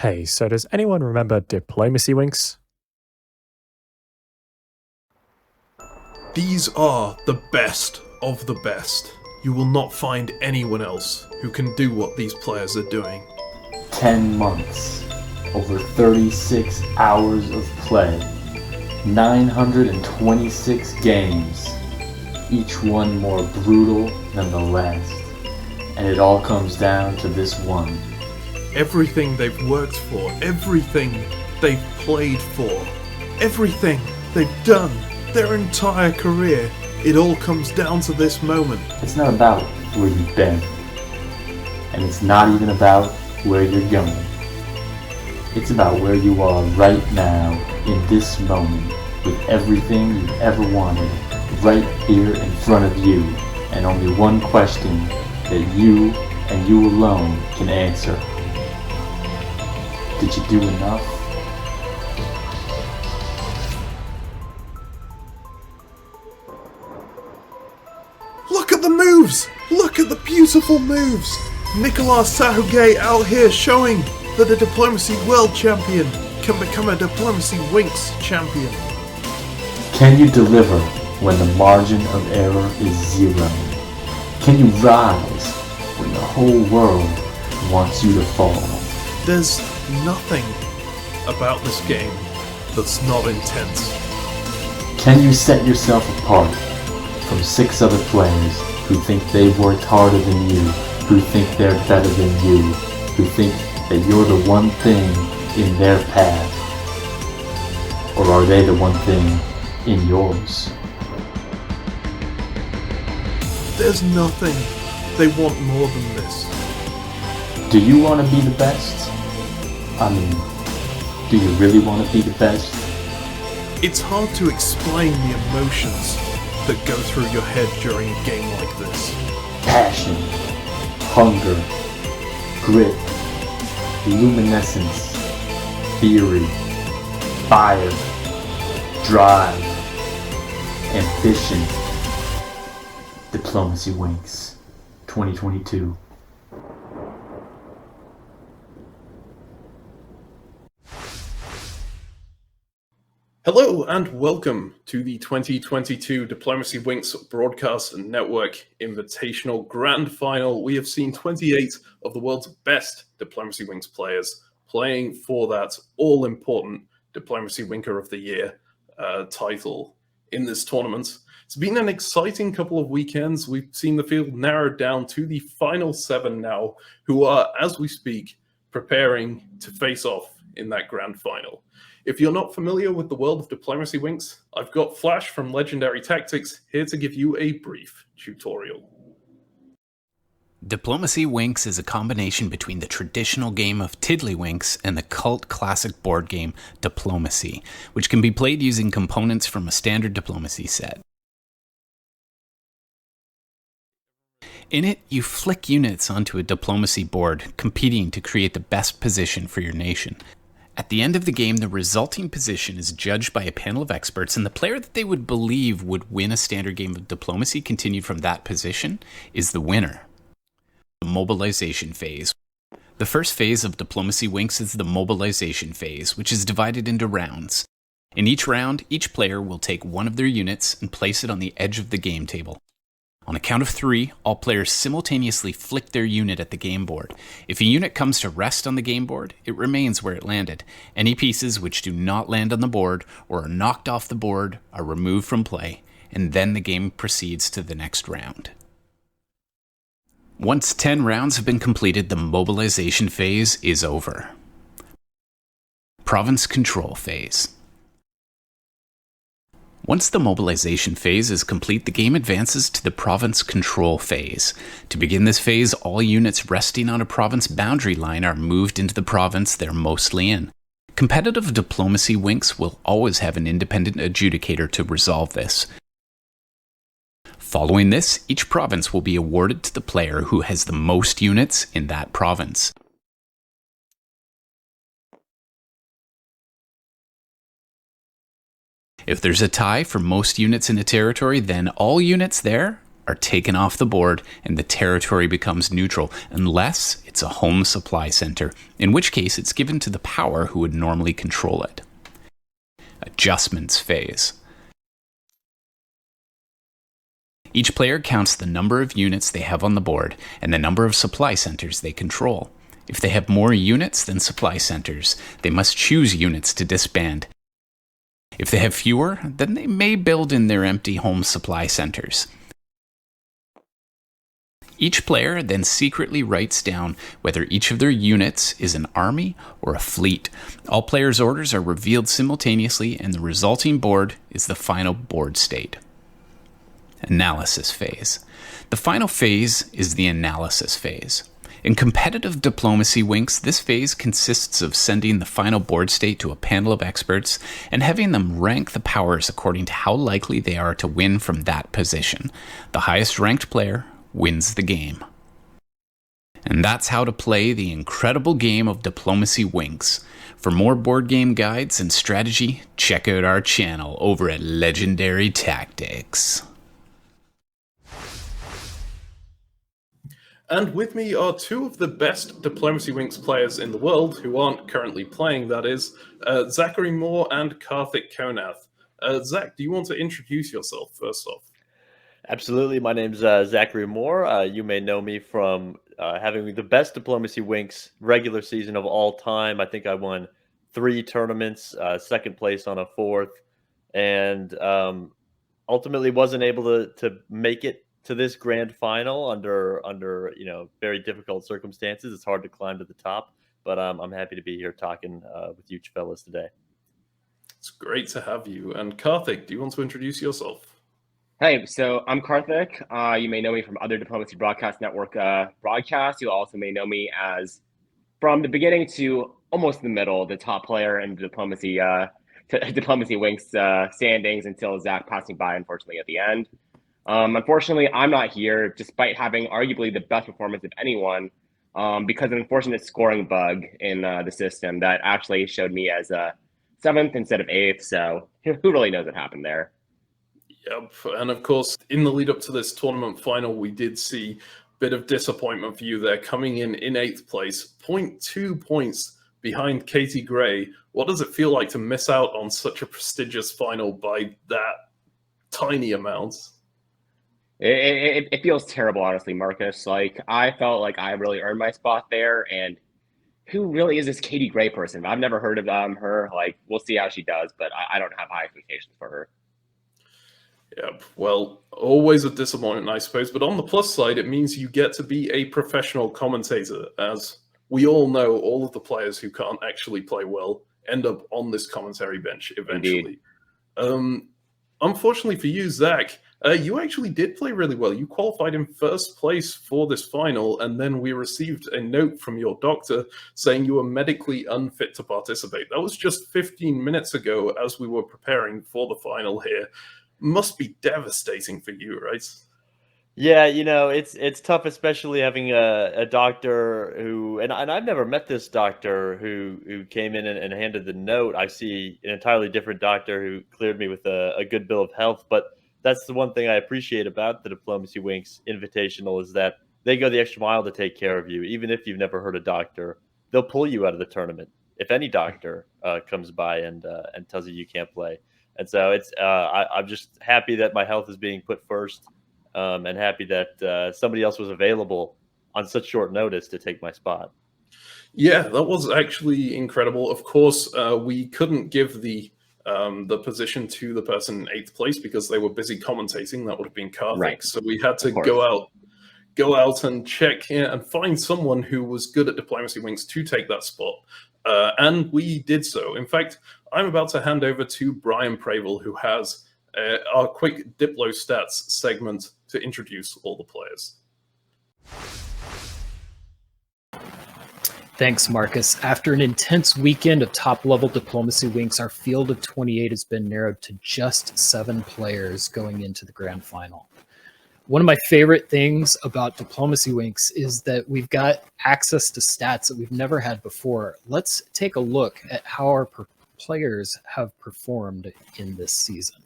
Hey, so does anyone remember DiplomacyWinks? These are the best of the best. You will not find anyone else who can do what these players are doing. 10 months, over 36 hours of play, 926 games, each one more brutal than the last. And it all comes down to this one. Everything they've worked for, everything they've played for, everything they've done, their entire career, it all comes down to this moment. It's not about where you've been, and it's not even about where you're going. It's about where you are right now, in this moment, with everything you've ever wanted, right here in front of you, and only one question that you and you alone can answer. Did you do enough? Look at the moves! Look at the beautiful moves! Nicolas Sahuguet out here showing that a Diplomacy World Champion can become a DiplomacyWinks Champion. Can you deliver when the margin of error is zero? Can you rise when the whole world wants you to fall? There's nothing about this game that's not intense. Can you set yourself apart from 6 other players who think they've worked harder than you, who think they're better than you, who think that you're the one thing in their path? Or are they the one thing in yours? There's nothing they want more than this. Do you want to be the best? I mean, do you really want to be the best? It's hard to explain the emotions that go through your head during a game like this. Passion, hunger, grit, luminescence, theory, fire, drive, ambition. DiplomacyWinks 2022. Hello and welcome to the 2022 DiplomacyWinks Broadcast Network Invitational Grand Final. We have seen 28 of the world's best DiplomacyWinks players playing for that all-important DiplomacyWinker of the Year title in this tournament. It's been an exciting couple of weekends. We've seen the field narrowed down to the final 7 now, who are, as we speak, preparing to face off in that grand final. If you're not familiar with the world of DiplomacyWinks, I've got Flash from Legendary Tactics here to give you a brief tutorial. DiplomacyWinks is a combination between the traditional game of Tiddlywinks and the cult classic board game Diplomacy, which can be played using components from a standard diplomacy set. In it, you flick units onto a diplomacy board, competing to create the best position for your nation. At the end of the game, the resulting position is judged by a panel of experts, and the player that they would believe would win a standard game of diplomacy continued from that position is the winner. The mobilization phase. The first phase of DiplomacyWinks is the mobilization phase, which is divided into rounds. In each round, each player will take one of their units and place it on the edge of the game table. On a count of 3, all players simultaneously flick their unit at the game board. If a unit comes to rest on the game board, it remains where it landed. Any pieces which do not land on the board or are knocked off the board are removed from play, and then the game proceeds to the next round. Once 10 rounds have been completed, the mobilization phase is over. Province control phase. Once the mobilization phase is complete, the game advances to the province control phase. To begin this phase, all units resting on a province boundary line are moved into the province they're mostly in. Competitive DiplomacyWinks will always have an independent adjudicator to resolve this. Following this, each province will be awarded to the player who has the most units in that province. If there's a tie for most units in a territory, then all units there are taken off the board and the territory becomes neutral, unless it's a home supply center, in which case it's given to the power who would normally control it. Adjustments phase. Each player counts the number of units they have on the board and the number of supply centers they control. If they have more units than supply centers, they must choose units to disband. If they have fewer, then they may build in their empty home supply centers. Each player then secretly writes down whether each of their units is an army or a fleet. All players' orders are revealed simultaneously, and the resulting board is the final board state. Analysis phase. The final phase is the analysis phase. In competitive Diplomacy Winks, this phase consists of sending the final board state to a panel of experts and having them rank the powers according to how likely they are to win from that position. The highest ranked player wins the game. And that's how to play the incredible game of Diplomacy Winks. For more board game guides and strategy, check out our channel over at Legendary Tactics. And with me are two of the best Diplomacy Winks players in the world, who aren't currently playing, that is, Zachary Moore and Karthik Konath. Zach, do you want to introduce yourself first off? Absolutely. My name's Zachary Moore. You may know me from having the best Diplomacy Winks regular season of all time. I think I won 3 tournaments, second place on a 4th, and ultimately wasn't able to make it to this grand final under very difficult circumstances. It's hard to climb to the top, but I'm happy to be here talking with you fellas today. It's great to have you. And Karthik, do you want to introduce yourself? Hey, so I'm Karthik. You may know me from other Diplomacy Broadcast Network broadcasts. You also may know me as, from the beginning to almost the middle, the top player in the Diplomacy Winks standings until Zach passing by, unfortunately, at the end. Unfortunately, I'm not here, despite having arguably the best performance of anyone, because of an unfortunate scoring bug in the system that actually showed me as a 7th instead of 8th. So who really knows what happened there? Yep, and of course, in the lead up to this tournament final, we did see a bit of disappointment for you there, coming in 8th place, 0.2 points behind Katie Gray. What does it feel like to miss out on such a prestigious final by that tiny amount? It feels terrible, honestly, Marcus. Like, I felt like I really earned my spot there, and who really is this Katie Gray person? I've never heard of her. Like, we'll see how she does, but I don't have high expectations for her. Yeah, well, always a disappointment, I suppose. But on the plus side, it means you get to be a professional commentator. As we all know, all of the players who can't actually play well end up on this commentary bench eventually. Unfortunately for you, Zach, you actually did play really well. You qualified in 1st place for this final, and then we received a note from your doctor saying you were medically unfit to participate. That was just 15 minutes ago as we were preparing for the final here. Must be devastating for you, right? Yeah, it's tough, especially having a doctor who, and I've never met this doctor who came in and handed the note. I see an entirely different doctor who cleared me with a good bill of health. But that's the one thing I appreciate about the Diplomacy Winks Invitational is that they go the extra mile to take care of you. Even if you've never heard a doctor, they'll pull you out of the tournament if any doctor comes by and tells you can't play. And so it's I'm just happy that my health is being put first, and happy that somebody else was available on such short notice to take my spot. Yeah, that was actually incredible. Of course, we couldn't give the position to the person in 8th place because they were busy commentating. That would have been Karthik. Right. So we had to go out and check and find someone who was good at Diplomacy Winks to take that spot. And we did so. In fact, I'm about to hand over to Brian Pravel, who has our quick DiploStrats segment to introduce all the players. Thanks, Marcus. After an intense weekend of top-level Diplomacy Winks, our field of 28 has been narrowed to just 7 players going into the grand final. One of my favorite things about Diplomacy Winks is that we've got access to stats that we've never had before. Let's take a look at how our players have performed in this season.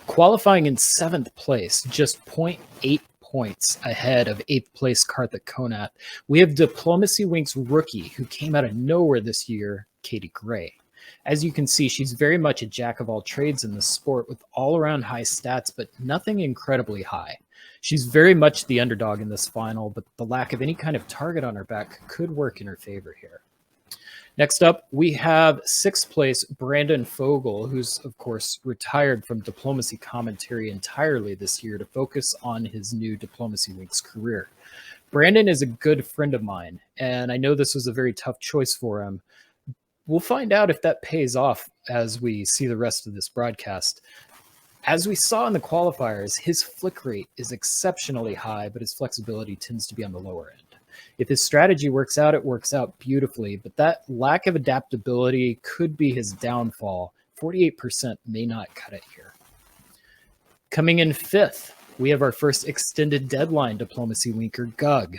Qualifying in 7th place, just 0.8 points ahead of 8th place Karthik Konath, we have DiplomacyWinks rookie who came out of nowhere this year, Katie Gray. As you can see, she's very much a jack of all trades in this sport with all-around high stats, but nothing incredibly high. She's very much the underdog in this final, but the lack of any kind of target on her back could work in her favor here. Next up, we have 6th place Brandon Fogel, who's, of course, retired from diplomacy commentary entirely this year to focus on his new DiplomacyWinks career. Brandon is a good friend of mine, and I know this was a very tough choice for him. We'll find out if that pays off as we see the rest of this broadcast. As we saw in the qualifiers, his flick rate is exceptionally high, but his flexibility tends to be on the lower end. If his strategy works out, it works out beautifully, but that lack of adaptability could be his downfall. 48% may not cut it here. Coming in 5th, we have our first extended deadline DiplomacyWinker, Gug.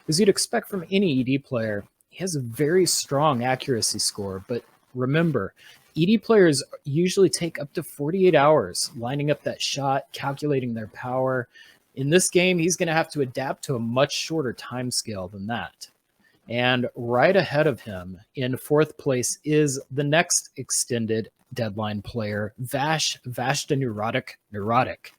As you'd expect from any ED player, he has a very strong accuracy score, but remember, ED players usually take up to 48 hours lining up that shot, calculating their power. In this game, he's going to have to adapt to a much shorter time scale than that. And right ahead of him in 4th place is the next extended deadline player, Vashta Neurotic.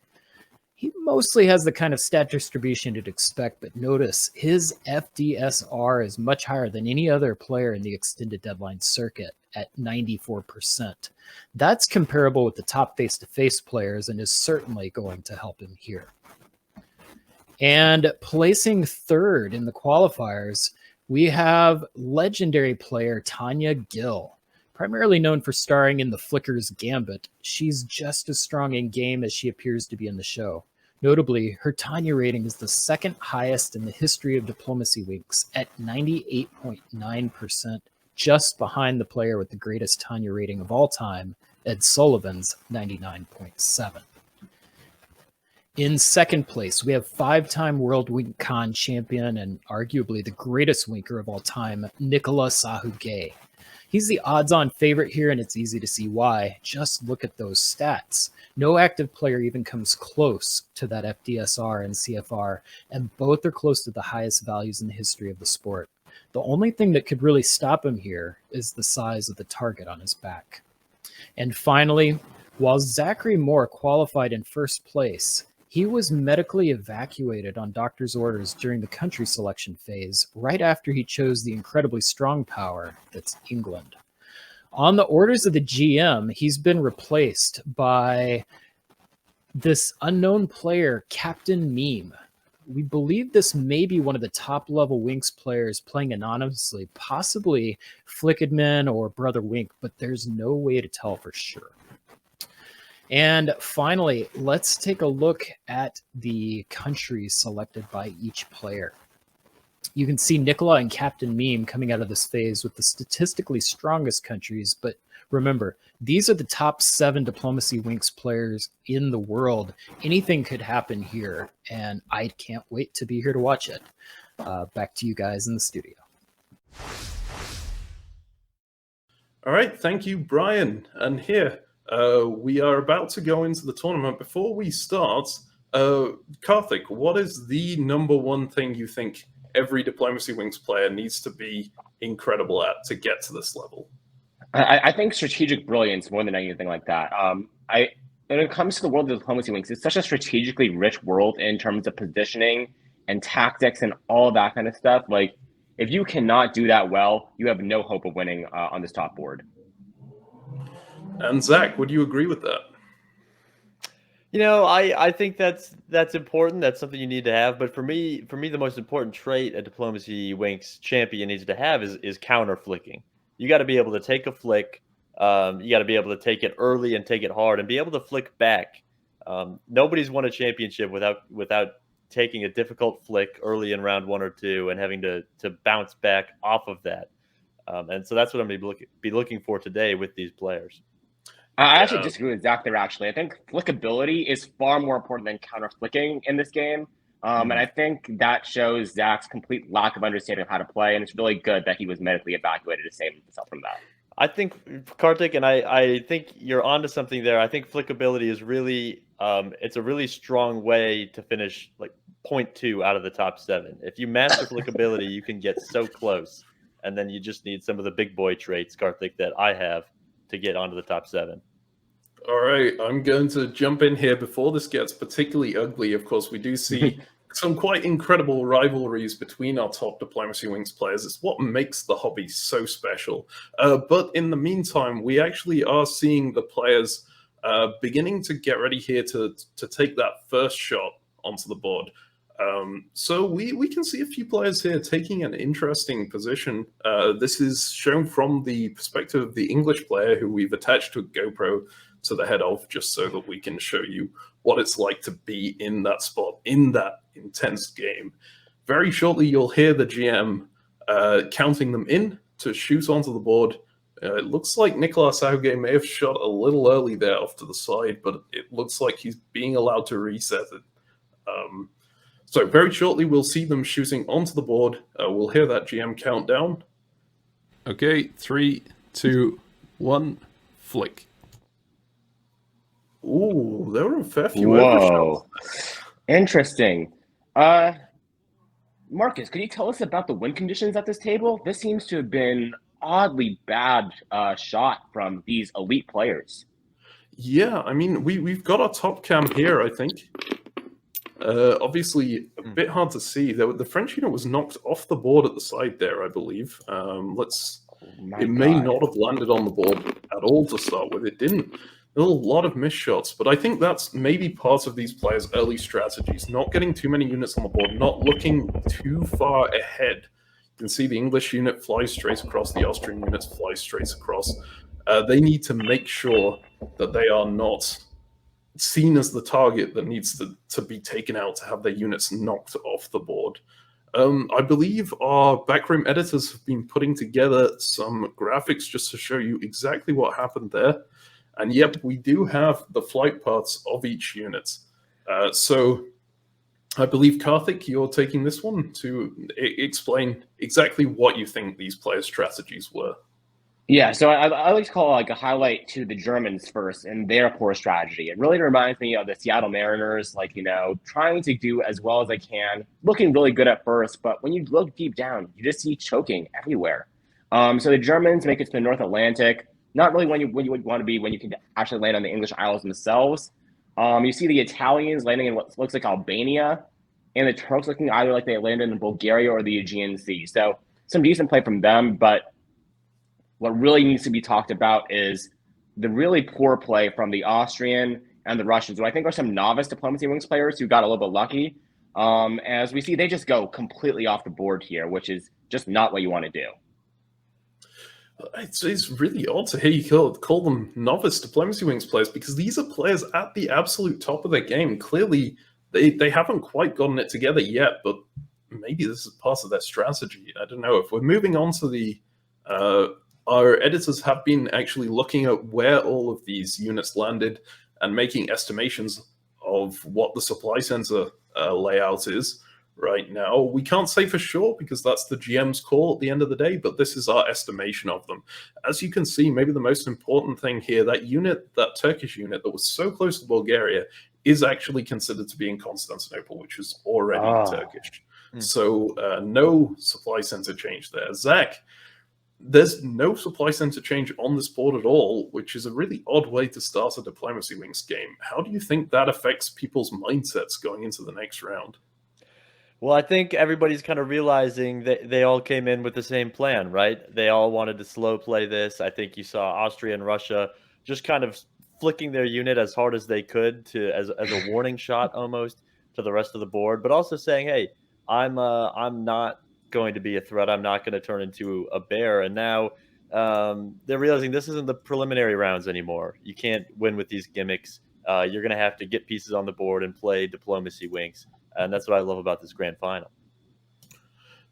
He mostly has the kind of stat distribution you'd expect, but notice his FDSR is much higher than any other player in the extended deadline circuit at 94%. That's comparable with the top face-to-face players and is certainly going to help him here. And placing 3rd in the qualifiers, we have legendary player Tanya Gill. Primarily known for starring in the Flicker's Gambit, she's just as strong in game as she appears to be in the show. Notably, her Tanya rating is the 2nd highest in the history of DiplomacyWinks at 98.9%, just behind the player with the greatest Tanya rating of all time, Ed Sullivan's 99.7. In 2nd place, we have 5-time World WinkCon champion and arguably the greatest winker of all time, Nicola Sahu-Gay. He's the odds-on favorite here, and it's easy to see why. Just look at those stats. No active player even comes close to that FDSR and CFR, and both are close to the highest values in the history of the sport. The only thing that could really stop him here is the size of the target on his back. And finally, while Zachary Moore qualified in 1st place, he was medically evacuated on doctor's orders during the country selection phase, right after he chose the incredibly strong power that's England. On the orders of the GM, he's been replaced by this unknown player, Captain Meme. We believe this may be one of the top-level Winks players playing anonymously, possibly Flickadman or Brother Wink, but there's no way to tell for sure. And finally, let's take a look at the countries selected by each player. You can see Nicola and Captain Meme coming out of this phase with the statistically strongest countries, but remember, these are the top 7 DiplomacyWinks players in the world. Anything could happen here, and I can't wait to be here to watch it. Back to you guys in the studio. All right, thank you, Brian. And here, we are about to go into the tournament. Before we start, Karthik, what is the #1 thing you think every DiplomacyWinks player needs to be incredible at to get to this level? I think strategic brilliance more than anything like that. When it comes to the world of DiplomacyWinks, it's such a strategically rich world in terms of positioning and tactics and all that kind of stuff. Like, if you cannot do that well, you have no hope of winning on this top board. And Zach, would you agree with that? You know, I think that's important. That's something you need to have. But for me, the most important trait a DiplomacyWinks champion needs to have is counter flicking. You got to be able to take a flick. You got to be able to take it early and take it hard, and be able to flick back. Nobody's won a championship without taking a difficult flick early in round 1 or 2 and having to bounce back off of that. And so that's what I'm going to be looking for today with these players. I actually disagree with Zach there, actually. I think flickability is far more important than counter flicking in this game. And I think that shows Zach's complete lack of understanding of how to play. And it's really good that he was medically evacuated to save himself from that. I think Kartik, and I think you're onto something there. I think flickability is really it's a really strong way to finish like 0.2 out of the top 7. If you master flickability, you can get so close, and then you just need some of the big boy traits, Kartik, that I have to get onto the top 7. All right, I'm going to jump in here before this gets particularly ugly. Of course, we do see some quite incredible rivalries between our top DiplomacyWinks players. It's what makes the hobby so special. But in the meantime, we actually are seeing the players beginning to get ready here to take that first shot onto the board. So we can see a few players here taking an interesting position. This is shown from the perspective of the English player who we've attached to a GoPro to the head of, just so that we can show you what it's like to be in that spot, in that intense game. Very shortly, you'll hear the GM counting them in to shoot onto the board. It looks like Nicolas Auge may have shot a little early there off to the side, but it looks like he's being allowed to reset it. So very shortly, we'll see them shooting onto the board. We'll hear that GM countdown. Okay, 3, 2, 1, flick. Ooh, there were a fair few overshots. Interesting. Marcus, could you tell us about the win conditions at this table? This seems to have been oddly bad shot from these elite players. Yeah, I mean, we've got our top cam here, I think. Obviously, a bit hard to see. The French unit was knocked off the board at the side there, I believe. It may not have landed on the board at all to start with. It didn't. A lot of missed shots, but I think that's maybe part of these players' early strategies, not getting too many units on the board, not looking too far ahead. You can see the English unit flies straight across, the Austrian units fly straight across. They need to make sure that they are not seen as the target that needs to be taken out to have their units knocked off the board. I believe our backroom editors have been putting together some graphics just to show you exactly what happened there. And yep, we do have the flight paths of each unit. So I believe, Karthik, you're taking this one to explain exactly what you think these players' strategies were. Yeah, so I like to call it like a highlight to the Germans first and their poor strategy. It really reminds me of the Seattle Mariners, like, trying to do as well as they can, looking really good at first, but when you look deep down, you just see choking everywhere. So the Germans make it to the North Atlantic. Not really when you would want to be when you can actually land on the English Isles themselves. You see the Italians landing in what looks like Albania, and the Turks looking either like they landed in Bulgaria or the Aegean Sea. So some decent play from them, but what really needs to be talked about is the really poor play from the Austrian and the Russians, who I think are some novice DiplomacyWinks players who got a little bit lucky. As we see, they just go completely off the board here, which is just not what you want to do. It's really odd to hear you call them novice DiplomacyWinks players, because these are players at the absolute top of their game. Clearly, they haven't quite gotten it together yet, but maybe this is part of their strategy. I don't know. If we're moving on to the... our editors have been actually looking at where all of these units landed and making estimations of what the supply center layout is. Right now, we can't say for sure because that's the GM's call at the end of the day, but this is our estimation of them. As you can see, maybe the most important thing here, that Turkish unit that was so close to Bulgaria is actually considered to be in Constantinople, which is already Turkish. So no supply center change there. Zach, there's no supply center change on this board at all, which is a really odd way to start a DiplomacyWinks game. How do you think that affects people's mindsets going into the next round? Well, I think everybody's kind of realizing that they all came in with the same plan, right? They all wanted to slow play this. I think you saw Austria and Russia just kind of flicking their unit as hard as they could as a warning shot almost to the rest of the board, but also saying, hey, I'm not going to be a threat. I'm not going to turn into a bear. And now they're realizing this isn't the preliminary rounds anymore. You can't win with these gimmicks. You're going to have to get pieces on the board and play DiplomacyWinks. And that's what I love about this grand final.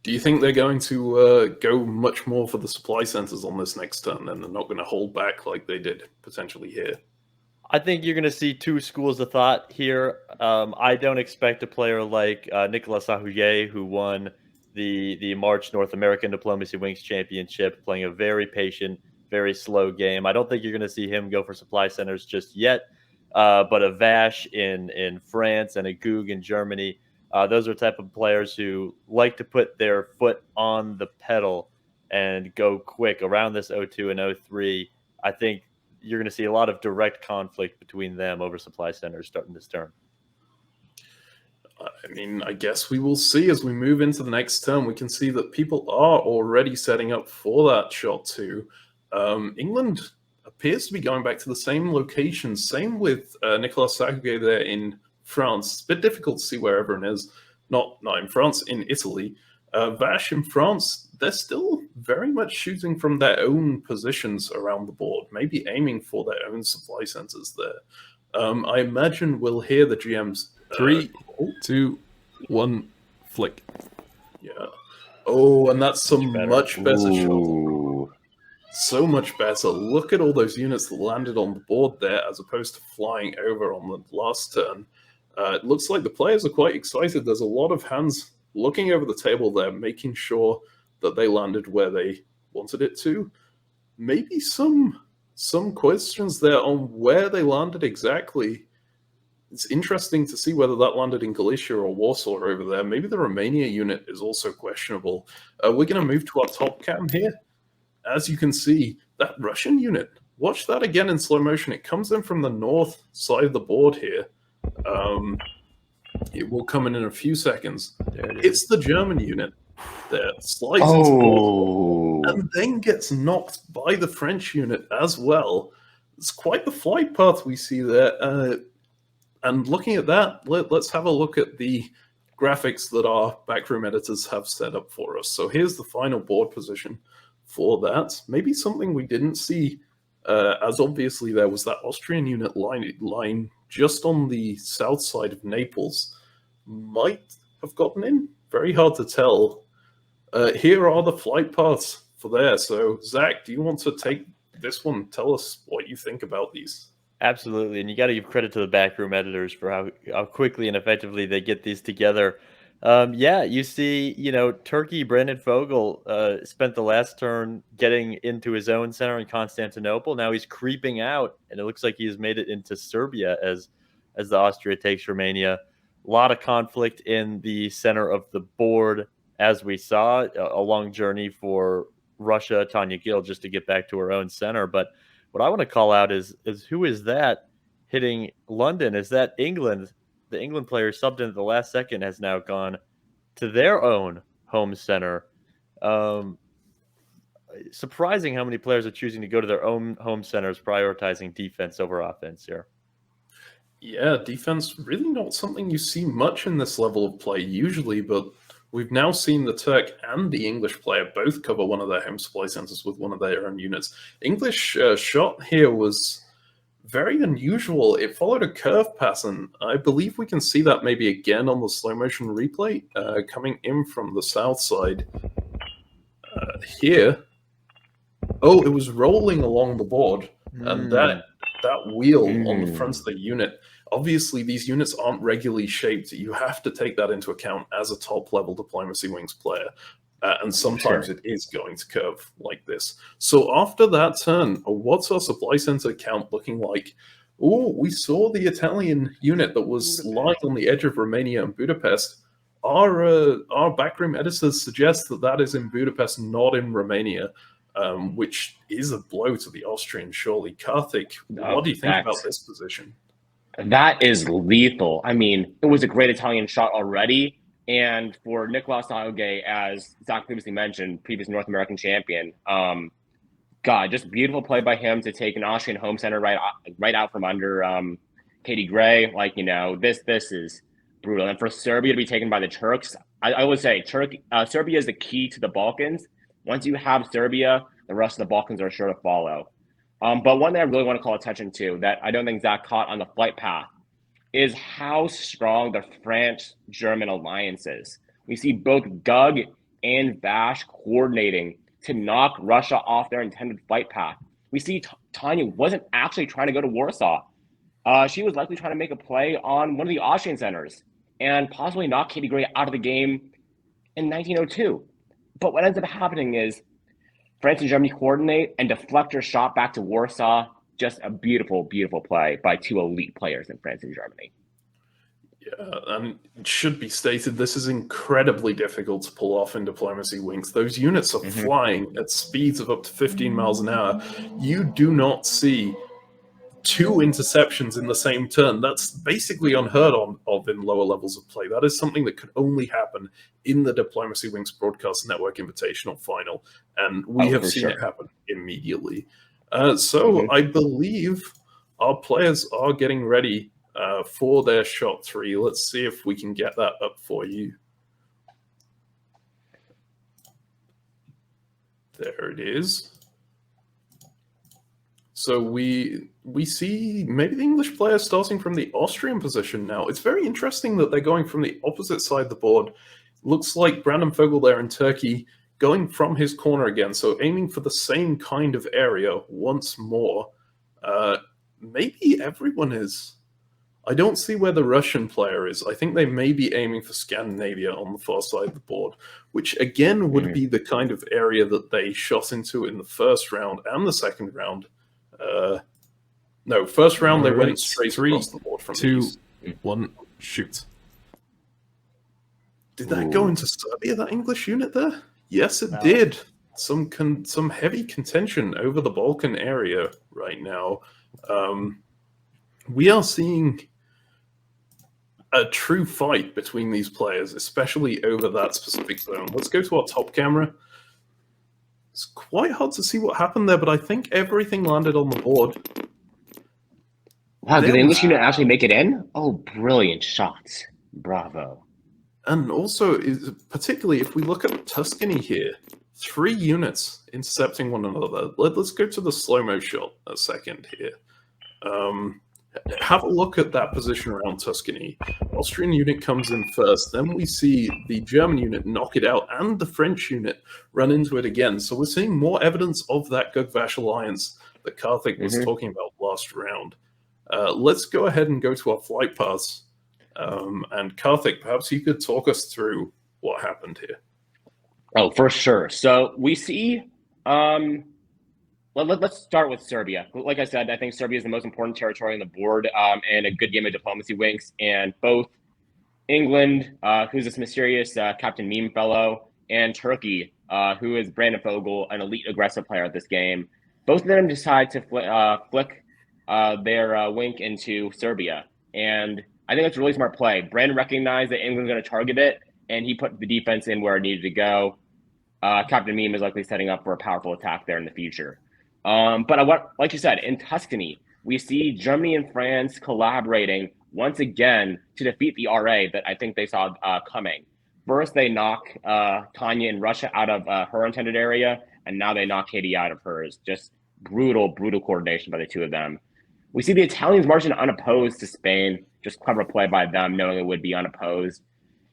Do you think they're going to go much more for the supply centers on this next turn, and they're not going to hold back like they did potentially here? I think you're going to see two schools of thought here. I don't expect a player like Nicolas Auge, who won the March North American DiplomacyWinks Championship, playing a very patient, very slow game. I don't think you're going to see him go for supply centers just yet. But a Vash in France and a Goog in Germany, those are the type of players who like to put their foot on the pedal and go quick around this 0-2 and 0-3. I think you're going to see a lot of direct conflict between them over supply centers starting this turn. I mean, I guess we will see as we move into the next turn. We can see that people are already setting up for that shot too. England appears to be going back to the same location. Same with Nicolas Sarkozy there in France. It's a bit difficult to see where everyone is. Not in France, in Italy. Vash in France, they're still very much shooting from their own positions around the board, maybe aiming for their own supply centers there. I imagine we'll hear the GMs. 3, 2, 1, flick. Yeah. Oh, and that's some much better shot. So much better. Look at all those units that landed on the board there as opposed to flying over on the last turn. It looks like the players are quite excited. There's a lot of hands looking over the table there, making sure that they landed where they wanted it to. Maybe some questions there on where they landed exactly. It's interesting to see whether that landed in Galicia or Warsaw over there. Maybe the Romania unit is also questionable. We're going to move to our top cam here. As you can see, that Russian unit, watch that again in slow motion. It comes in from the north side of the board here. It will come in a few seconds. It's the German unit that slides into the board and then gets knocked by the French unit as well. It's quite the flight path we see there. And looking at that, let's have a look at the graphics that our backroom editors have set up for us. So here's the final board position for that. Maybe something we didn't see, as obviously there was that Austrian unit line just on the south side of Naples. Might have gotten in. Very hard to tell. Here are the flight paths for there. So Zach, do you want to take this one? Tell us what you think about these. Absolutely, and you got to give credit to the backroom editors for how quickly and effectively they get these together. Yeah, you see, Turkey, Brandon Fogel spent the last turn getting into his own center in Constantinople. Now he's creeping out, and it looks like he has made it into Serbia as the Austria takes Romania. A lot of conflict in the center of the board, as we saw. A long journey for Russia, Tanya Gill, just to get back to her own center, but what I want to call out is who is that hitting London? Is that England? The England player subbed in at the last second has now gone to their own home center. Surprising how many players are choosing to go to their own home centers, prioritizing defense over offense here. Yeah, defense really not something you see much in this level of play usually, but we've now seen the Turk and the English player both cover one of their home supply centers with one of their own units. English shot here was very unusual. It followed a curve pattern. I believe we can see that maybe again on the slow motion replay coming in from the south side here. Oh, it was rolling along the board, and that wheel on the front of the unit. Obviously, these units aren't regularly shaped. You have to take that into account as a top-level DiplomacyWinks player. And sometimes it is going to curve like this. So after that turn, what's our supply center count looking like? Oh, we saw the Italian unit that was lying on the edge of Romania and Budapest. Our backroom editors suggest that is in Budapest, not in Romania, which is a blow to the Austrians, surely. Karthik, what do you think about this position? That is lethal. I mean, it was a great Italian shot already. And for Nicolas Sarkozy, as Zach previously mentioned, previous North American champion, just beautiful play by him to take an Austrian home center right out from under Katie Gray. This is brutal. And for Serbia to be taken by the Turks, I would say Serbia is the key to the Balkans. Once you have Serbia, the rest of the Balkans are sure to follow. But one thing I really want to call attention to that I don't think Zach caught on the flight path is how strong the France-German alliance is. We see both Gug and Vash coordinating to knock Russia off their intended flight path. We see Tanya wasn't actually trying to go to Warsaw. She was likely trying to make a play on one of the Austrian centers and possibly knock Katie Gray out of the game in 1902. But what ends up happening is France and Germany coordinate and deflect her shot back to Warsaw. Just a beautiful, beautiful play by two elite players in France and Germany. Yeah, and it should be stated, this is incredibly difficult to pull off in DiplomacyWinks. Those units are flying at speeds of up to 15 miles an hour. You do not see 2 interceptions in the same turn. That's basically unheard of in lower levels of play. That is something that could only happen in the DiplomacyWinks Broadcast Network Invitational Final, and we have seen it happen immediately. So I believe our players are getting ready for their shot 3. Let's see if we can get that up for you. There it is. So we see maybe the English player starting from the Austrian position now. It's very interesting that they're going from the opposite side of the board. Looks like Brandon Vogel there in Turkey going from his corner again, so aiming for the same kind of area once more. Maybe everyone is. I don't see where the Russian player is. I think they may be aiming for Scandinavia on the far side of the board, which again would be the kind of area that they shot into in the first round and the second round. No, first round they went straight across the board from 2, east. 1, shoot. Did that go into Serbia, that English unit there? Yes, it did. Some heavy contention over the Balkan area right now. We are seeing a true fight between these players, especially over that specific zone. Let's go to our top camera. It's quite hard to see what happened there, but I think everything landed on the board. Wow, did the English unit actually make it in? Oh, brilliant shots. Bravo. And also, particularly if we look at Tuscany here, 3 units intercepting one another. Let's go to the slow-mo shot a second here. Have a look at that position around Tuscany. Austrian unit comes in first. Then we see the German unit knock it out and the French unit run into it again. So we're seeing more evidence of that Gugvash alliance that Karthik was talking about last round. Let's go ahead and go to our flight paths. And Karthik, perhaps you could talk us through what happened here. Oh, for sure. So we see... let's start with Serbia. Like I said, I think Serbia is the most important territory on the board and a good game of DiplomacyWinks. And both England, who's this mysterious Captain Meme fellow, and Turkey, who is Brandon Vogel, an elite aggressive player at this game, both of them decide to flick their wink into Serbia. And I think that's a really smart play. Brandon recognized that England's going to target it, and he put the defense in where it needed to go. Captain Meme is likely setting up for a powerful attack there in the future. But like you said, in Tuscany, we see Germany and France collaborating once again to defeat the RA that I think they saw coming. First, they knock Tanya in Russia out of her intended area, and now they knock Katie out of hers. Just brutal, brutal coordination by the two of them. We see the Italians marching unopposed to Spain. Just clever play by them, knowing it would be unopposed.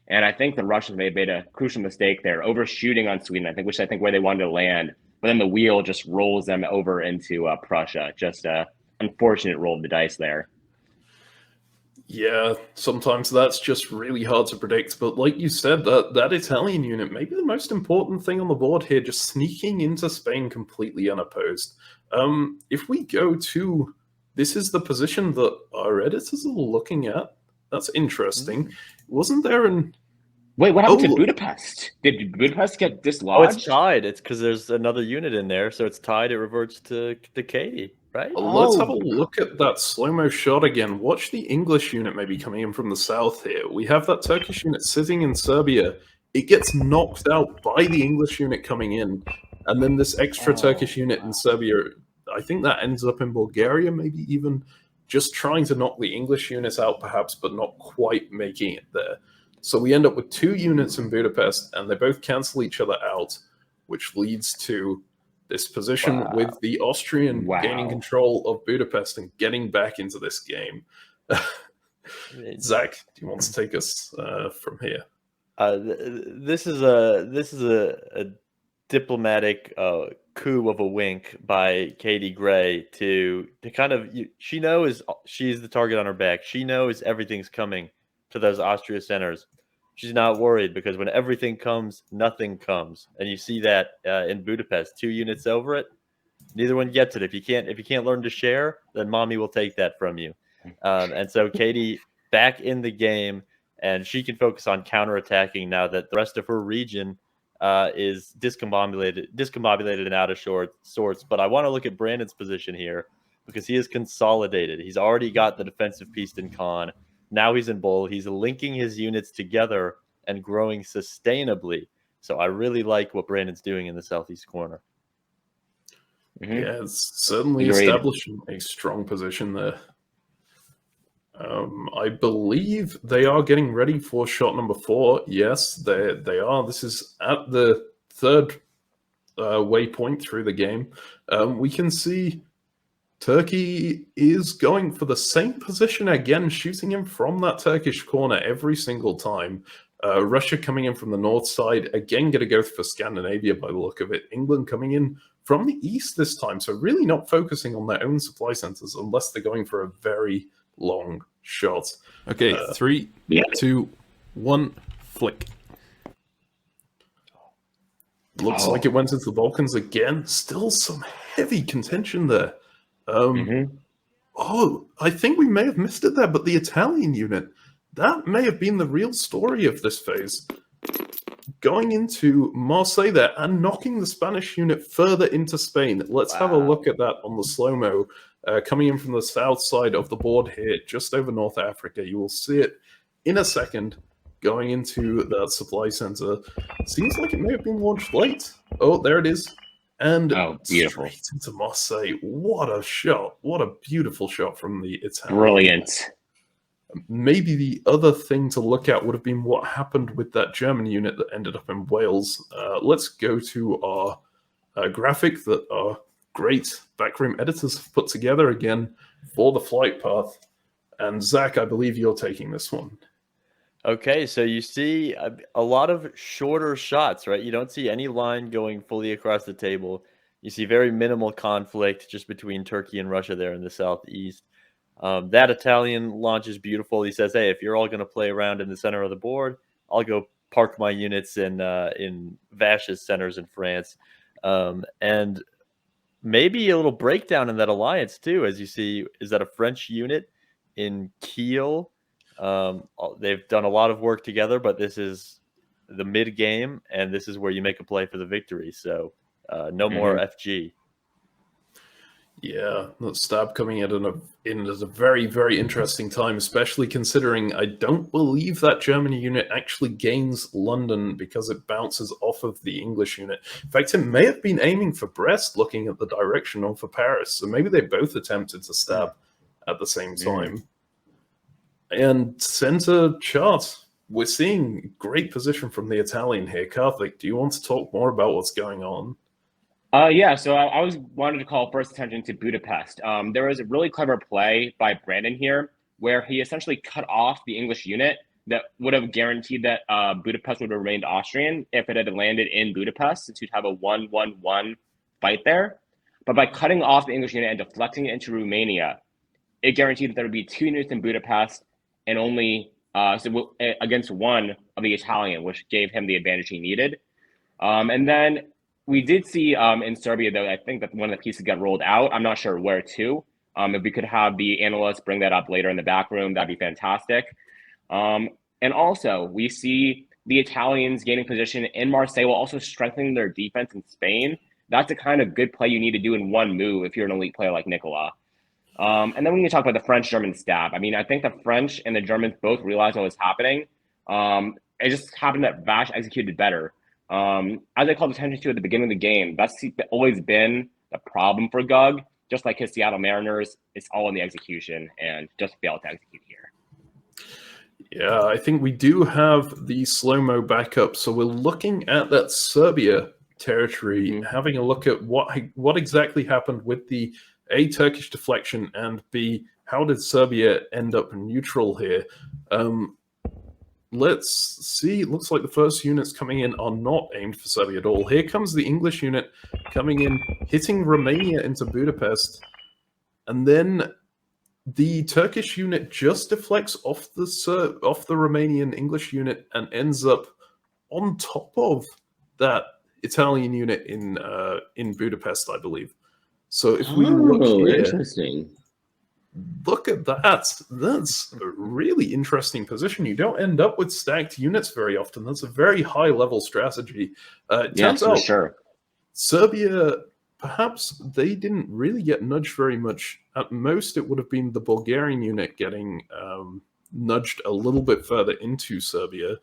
And I think the Russians made a crucial mistake there, overshooting on Sweden, which I think where they wanted to land. But then the wheel just rolls them over into Prussia. Just an unfortunate roll of the dice there. Yeah, sometimes that's just really hard to predict. But like you said, that Italian unit may be the most important thing on the board here, just sneaking into Spain completely unopposed. If we go to, this is the position that our editors are looking at. That's interesting. Wasn't there an... Wait, what happened to Budapest? Did Budapest get dislodged? Oh, it's tied. It's because there's another unit in there, so it's tied. It reverts to Katie, right? Let's have a look at that slow-mo shot again. Watch the English unit maybe coming in from the south here. We have that Turkish unit sitting in Serbia. It gets knocked out by the English unit coming in. And then this extra Turkish unit in Serbia, I think that ends up in Bulgaria, maybe even just trying to knock the English units out perhaps, but not quite making it there. So we end up with 2 units in Budapest, and they both cancel each other out, which leads to this position with the Austrian gaining control of Budapest and getting back into this game. Zach, do you want to take us from here? This is a diplomatic coup of a wink by Katie Gray to kind of, she knows she's the target on her back. She knows everything's coming to those Austria centers. she's not worried, because when everything comes, nothing comes, and you see that in Budapest, 2 units over it. Neither one gets it. If you can't learn to share, then mommy will take that from you. And so Katie back in the game, and she can focus on counterattacking now that the rest of her region is discombobulated and out of sorts. But I want to look at Brandon's position here, because he is consolidated. He's already got the defensive piece in con. Now he's in bull. He's linking his units together and growing sustainably. So I really like what Brandon's doing in the southeast corner. Yeah, it's certainly Agreed. establishing a strong position there. I believe they are getting ready for shot number 4. Yes, they are. This is at the 3rd waypoint through the game. We can see Turkey is going for the same position again, shooting him from that Turkish corner every single time. Russia coming in from the north side, again going to go for Scandinavia by the look of it. England coming in from the east this time, so really not focusing on their own supply centers unless they're going for a very long shot. Okay, 3, 2, 1, flick. Looks like it went into the Balkans again. Still some heavy contention there. Oh, I think we may have missed it there, but the Italian unit, that may have been the real story of this phase. Going into Marseille there and knocking the Spanish unit further into Spain. Let's have a look at that on the slow-mo. Coming in from the south side of the board here, just over North Africa. You will see it in a second going into that supply center. Seems like it may have been launched late. Oh, there it is. And beautiful. Straight into Marseille. What a shot. What a beautiful shot from the Italian. Brilliant. Maybe the other thing to look at would have been what happened with that German unit that ended up in Wales. Let's go to our graphic that our great backroom editors have put together again for the flight path. And Zach, I believe you're taking this one. Okay, so you see a lot of shorter shots, right? You don't see any line going fully across the table. You see very minimal conflict just between Turkey and Russia there in the southeast. That Italian launch is beautiful. He says, hey, if you're all going to play around in the center of the board, I'll go park my units in Vash's centers in France. And maybe a little breakdown in that alliance, too, as you see, is that a French unit in Kiel. They've done a lot of work together, but this is the mid game, and this is where you make a play for the victory. So no more FG. Yeah, that stab coming in at a very, very interesting time, especially considering I don't believe that German unit actually gains London because it bounces off of the English unit. In fact, it may have been aiming for Brest, looking at the direction, or for Paris. So maybe they both attempted to stab at the same time. And center chart, we're seeing great position from the Italian here. Karthik, do you want to talk more about what's going on? Yeah, so I wanted to call first attention to Budapest. There was a really clever play by Brandon here where he essentially cut off the English unit that would have guaranteed that Budapest would have remained Austrian if it had landed in Budapest, since you'd have a 1-1-1 fight there. But by cutting off the English unit and deflecting it into Romania, it guaranteed that there would be 2 units in Budapest and only against one of the Italian, which gave him the advantage he needed. And then we did see in Serbia, though, I think that one of the pieces got rolled out. I'm not sure where to. If we could have the analysts bring that up later in the back room, that'd be fantastic. And also, we see the Italians gaining position in Marseille while also strengthening their defense in Spain. That's the kind of good play you need to do in one move if you're an elite player like Nicola. And then when you talk about the French-German stab, I mean, I think the French and the Germans both realized what was happening. It just happened that Vash executed better. As I called attention to at the beginning of the game, that's always been the problem for Gug. Just like his Seattle Mariners, it's all in the execution and just failed to execute here. Yeah, I think we do have the slow-mo backup. So we're looking at that Serbia territory, having a look at what exactly happened with the A, Turkish deflection, and B, how did Serbia end up neutral here? Let's see. It looks like the first units coming in are not aimed for Serbia at all. Here comes the English unit coming in, hitting Romania into Budapest. And then the Turkish unit just deflects off the Romanian English unit and ends up on top of that Italian unit in Budapest, I believe. So if we look here, interesting. Look at that. That's a really interesting position. You don't end up with stacked units very often. That's a very high level strategy. Yes, for sure. Serbia, perhaps they didn't really get nudged very much. At most, it would have been the Bulgarian unit getting nudged a little bit further into Serbia,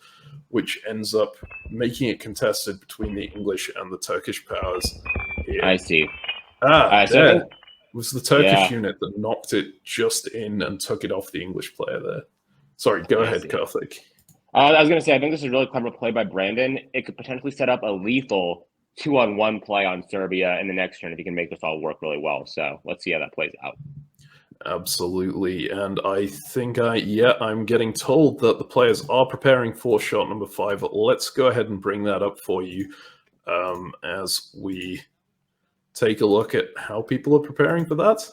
which ends up making it contested between the English and the Turkish powers here. I see. There was the Turkish unit that knocked it just in and took it off the English player there. Sorry, go ahead, Karthik. I was going to say, I think this is a really clever play by Brandon. It could potentially set up a lethal 2-on-1 play on Serbia in the next turn if he can make this all work really well. So let's see how that plays out. Absolutely. And I think I'm getting told that the players are preparing for shot number 5. Let's go ahead and bring that up for you as we take a look at how people are preparing for that.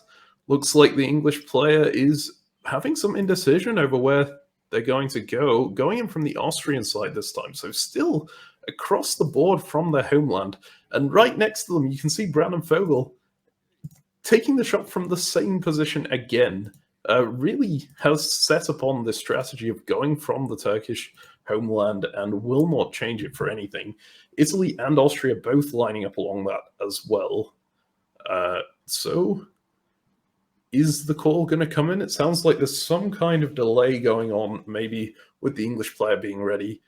Looks like the English player is having some indecision over where they're going to go, going in from the Austrian side this time. So still across the board from their homeland. And right next to them, you can see Brandon Fogel taking the shot from the same position again. Really has set upon this strategy of going from the Turkish homeland and will not change it for anything. Italy and Austria both lining up along that as well. So is the call going to come in? It sounds like there's some kind of delay going on, maybe with the English player being ready.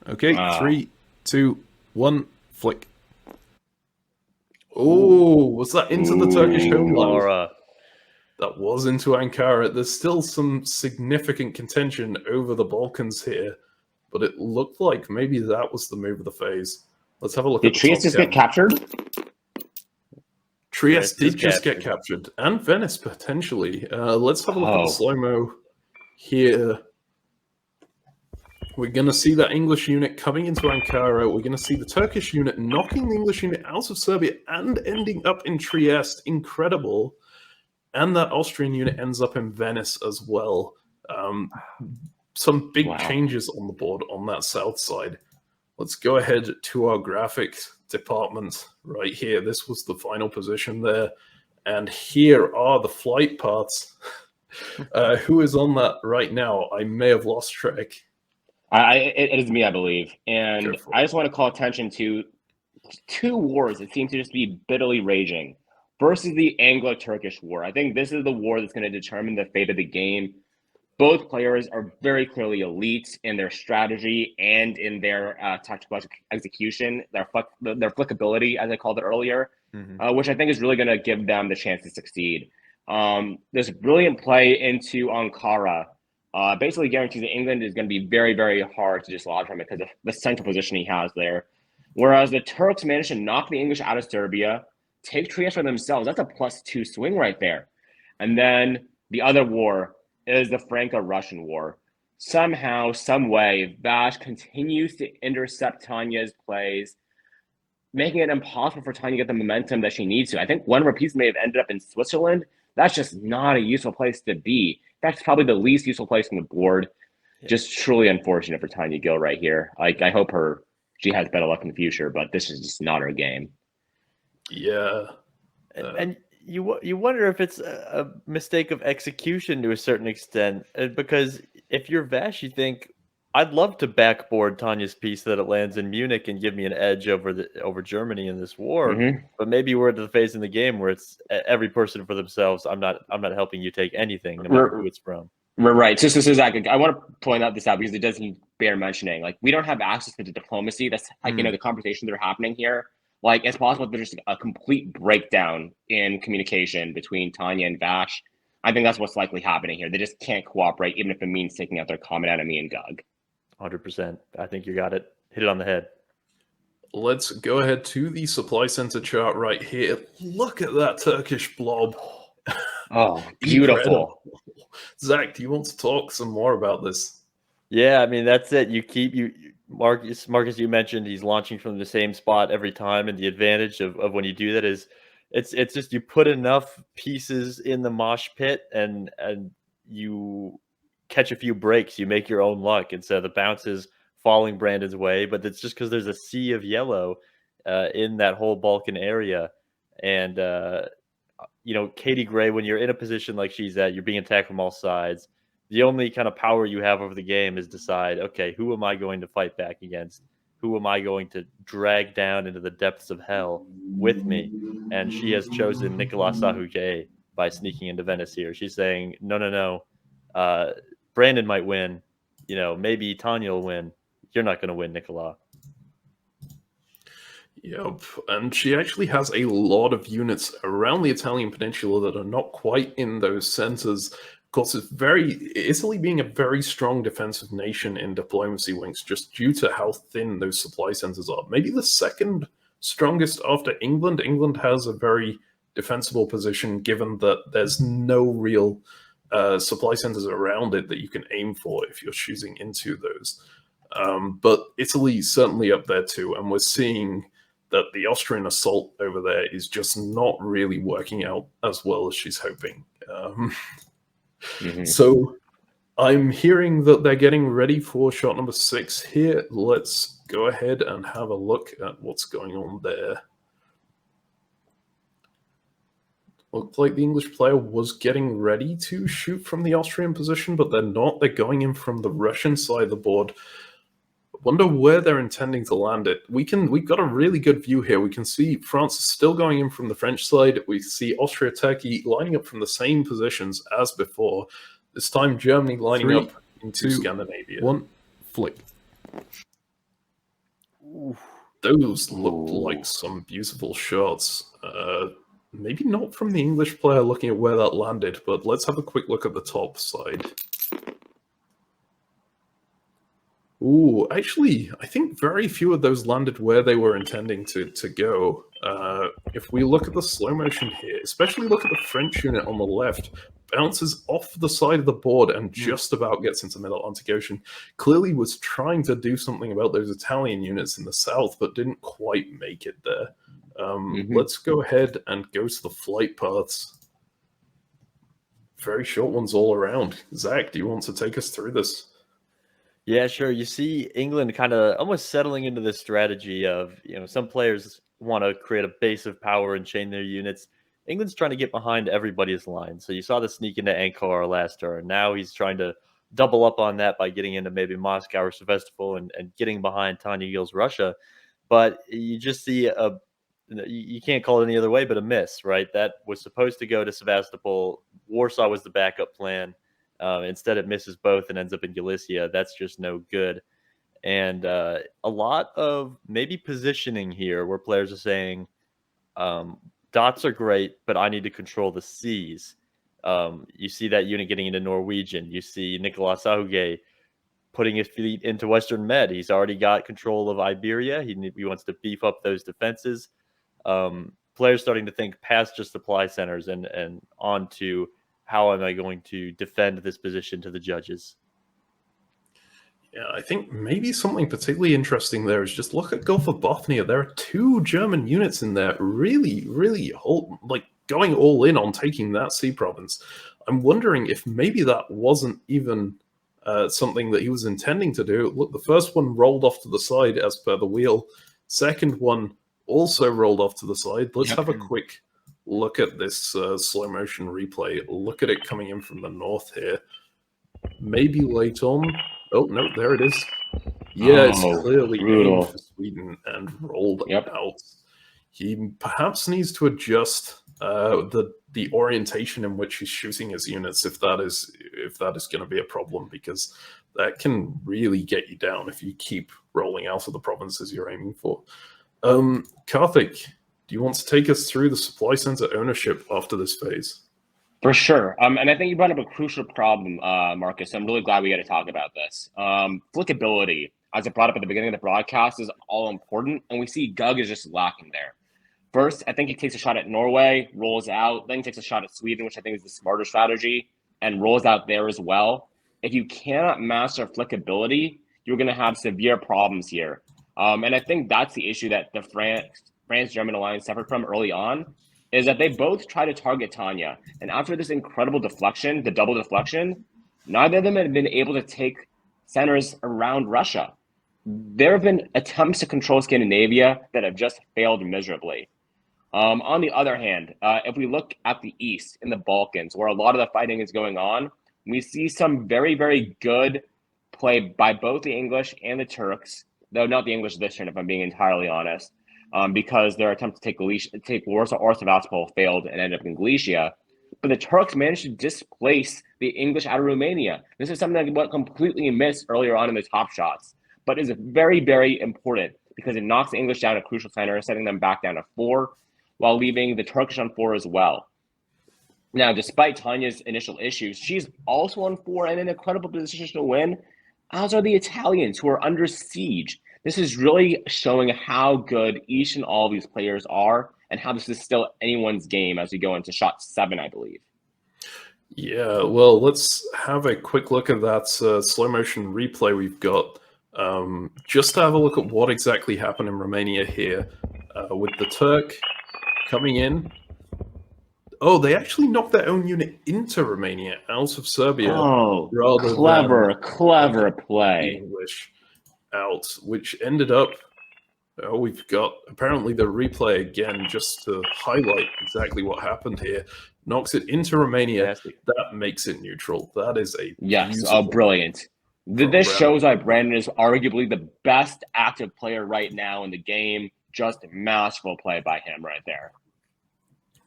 Okay, 3, 2, 1, flick. Oh, was that into the Turkish homeland? Laura. That was into Ankara. There's still some significant contention over the Balkans here, but it looked like maybe that was the move of the phase. Let's have a look. Did Trieste just get captured? Trieste did just get captured, and Venice potentially. Let's have a look at the slow-mo here. We're going to see that English unit coming into Ankara. We're going to see the Turkish unit knocking the English unit out of Serbia and ending up in Trieste. Incredible. And that Austrian unit ends up in Venice as well. Some big changes on the board on that south side. Let's go ahead to our graphics department right here. This was the final position there. And here are the flight paths. Who is on that right now? I may have lost track. It is me, I believe. And I just want to call attention to 2 wars that seem to just be bitterly raging versus the Anglo-Turkish War. I think this is the war that's going to determine the fate of the game. Both players are very clearly elite in their strategy and in their tactical execution, their flexibility, as I called it earlier, which I think is really going to give them the chance to succeed. There's a brilliant play into Ankara. Basically guarantees that England is going to be very, very hard to dislodge from it because of the central position he has there. Whereas the Turks managed to knock the English out of Serbia, take Trieste for themselves. That's a +2 swing right there. And then the other war is the Franco-Russian War. Somehow, some way, Vash continues to intercept Tanya's plays, making it impossible for Tanya to get the momentum that she needs to. I think one of her pieces may have ended up in Switzerland. That's just not a useful place to be. That's probably the least useful place on the board. Yeah. Just truly unfortunate for Tanya Gill right here. Like, I hope she has better luck in the future, but this is just not her game. Yeah. And you wonder if it's a mistake of execution to a certain extent, because if you're Vash, you think, I'd love to backboard Tanya's piece that it lands in Munich and give me an edge over Germany in this war. But maybe we're at the phase in the game where it's every person for themselves. I'm not helping you take anything, no matter who it's from. Right. So Zach, I want to point this out because it doesn't bear mentioning. Like, we don't have access to the diplomacy. That's like the conversations that are happening here. Like, it's possible that there's just a complete breakdown in communication between Tanya and Vash. I think that's what's likely happening here. They just can't cooperate, even if it means taking out their common enemy in Gug. 100%. I think you got it. Hit it on the head. Let's go ahead to the supply center chart right here. Look at that Turkish blob. Oh, beautiful. Zach, do you want to talk some more about this? Yeah, I mean, that's it. Marcus, you mentioned he's launching from the same spot every time, and the advantage of when you do that is it's just you put enough pieces in the mosh pit and you catch a few breaks, you make your own luck, and so the bounce is falling Brandon's way, but it's just because there's a sea of yellow in that whole Balkan area. And Katie Gray, when you're in a position like she's at, you're being attacked from all sides, the only kind of power you have over the game is decide, okay, who am I going to fight back against? Who am I going to drag down into the depths of hell with me? And she has chosen Nicolas Sahuge by sneaking into Venice here. She's saying, no. Brandon might win. Maybe Tanya will win. You're not going to win, Nicolas. Yep, and she actually has a lot of units around the Italian peninsula that are not quite in those centers. Of course, Italy being a very strong defensive nation in DiplomacyWinks, just due to how thin those supply centers are. Maybe the second strongest after England. England has a very defensible position, given that there's no real supply centers around it that you can aim for if you're choosing into those. But Italy's certainly up there too, and we're seeing that the Austrian assault over there is just not really working out as well as she's hoping. So I'm hearing that they're getting ready for shot number 6 here. Let's go ahead and have a look at what's going on there. Looked like the English player was getting ready to shoot from the Austrian position, but they're not. They're going in from the Russian side of the board. Wonder where they're intending to land it. We've got a really good view here. We can see France is still going in from the French side. We see Austria, Turkey lining up from the same positions as before. This time Germany lining up into Scandinavia. 1, flick. Those looked like some beautiful shots. Maybe not from the English player looking at where that landed, but let's have a quick look at the top side. Ooh, actually, I think very few of those landed where they were intending to go. If we look at the slow motion here, especially look at the French unit on the left, bounces off the side of the board and just about gets into Mid-Atlantic Ocean. Clearly was trying to do something about those Italian units in the south, but didn't quite make it there. Let's go ahead and go to the flight paths. Very short ones all around. Zach, do you want to take us through this? Yeah, sure. You see England kind of almost settling into this strategy of, some players want to create a base of power and chain their units. England's trying to get behind everybody's line. So you saw the sneak into Ankara last turn. Now he's trying to double up on that by getting into maybe Moscow or Sevastopol and getting behind Tanya Gill's Russia. But you just see you can't call it any other way but a miss, right? That was supposed to go to Sevastopol. Warsaw was the backup plan. Instead, it misses both and ends up in Galicia. That's just no good. And a lot of maybe positioning here where players are saying, dots are great, but I need to control the seas. You see that unit getting into Norwegian. You see Nicolas Sahuge putting his fleet into Western Med. He's already got control of Iberia. He wants to beef up those defenses. Players starting to think past just supply centers and on to how am I going to defend this position to the judges? Yeah, I think maybe something particularly interesting there is just look at Gulf of Bothnia. There are 2 German units in there really going all in on taking that sea province. I'm wondering if maybe that wasn't even something that he was intending to do. Look, the first one rolled off to the side as per the wheel. Second one also rolled off to the side. Let's have a quick look at this slow motion replay. Look at it coming in from the north here. Maybe late on. Oh, no, there it is. Yeah, it's clearly aimed for Sweden and rolled out. He perhaps needs to adjust the orientation in which he's shooting his units if that is going to be a problem, because that can really get you down if you keep rolling out of the provinces you're aiming for. Karthik, do you want to take us through the supply center ownership after this phase? For sure. And I think you brought up a crucial problem, Marcus. I'm really glad we got to talk about this. Flickability, as I brought up at the beginning of the broadcast, is all important, and we see Doug is just lacking there. First, I think he takes a shot at Norway, rolls out, then he takes a shot at Sweden, which I think is the smarter strategy, and rolls out there as well. If you cannot master flickability, you're going to have severe problems here. And I think that's the issue that the France-German alliance suffered from early on. is that they both try to target Tanya. And after this incredible deflection, the double deflection, neither of them have been able to take centers around Russia. There have been attempts to control Scandinavia that have just failed miserably. On the other hand, if we look at the East, in the Balkans, where a lot of the fighting is going on, we see some very, very good play by both the English and the Turks, though not the English this turn, if I'm being entirely honest, because their attempt to take Warsaw or Sevastopol failed and ended up in Galicia. But the Turks managed to displace the English out of Romania. This is something that went completely missed earlier on in the top shots, but is very, very important because it knocks the English down a crucial center, setting them back down to 4, while leaving the Turkish on 4 as well. Now, despite Tanya's initial issues, she's also on 4 and in a credible position to win, as are the Italians, who are under siege. This is really showing how good each and all of these players are and how this is still anyone's game as we go into shot 7, I believe. Yeah, well, let's have a quick look at that slow motion replay we've got. Just to have a look at what exactly happened in Romania here with the Turk coming in. Oh, they actually knocked their own unit into Romania out of Serbia. Oh, rather clever play. English out, which ended up, we've got apparently the replay again just to highlight exactly what happened here. Knocks it into Romania. Yes. That makes it neutral. That is a brilliant. This shows why Brandon is arguably the best active player right now in the game. Just masterful play by him right there.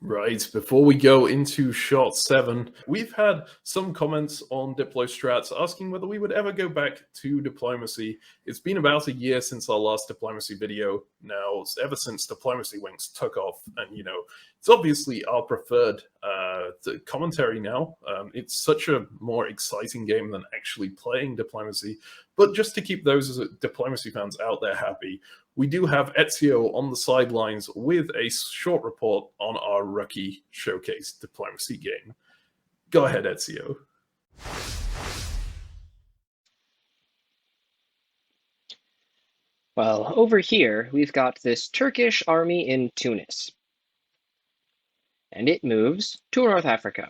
Right, before we go into shot 7, we've had some comments on DiploStrats asking whether we would ever go back to diplomacy. It's been about a year since our last diplomacy video now, ever since DiplomacyWinks took off. And, you know, it's obviously our preferred commentary now. It's such a more exciting game than actually playing diplomacy. But just to keep those diplomacy fans out there happy, we do have Ezio on the sidelines with a short report on our rookie showcase diplomacy game. Go ahead, Ezio. Well, over here, we've got this Turkish army in Tunis. And it moves to North Africa,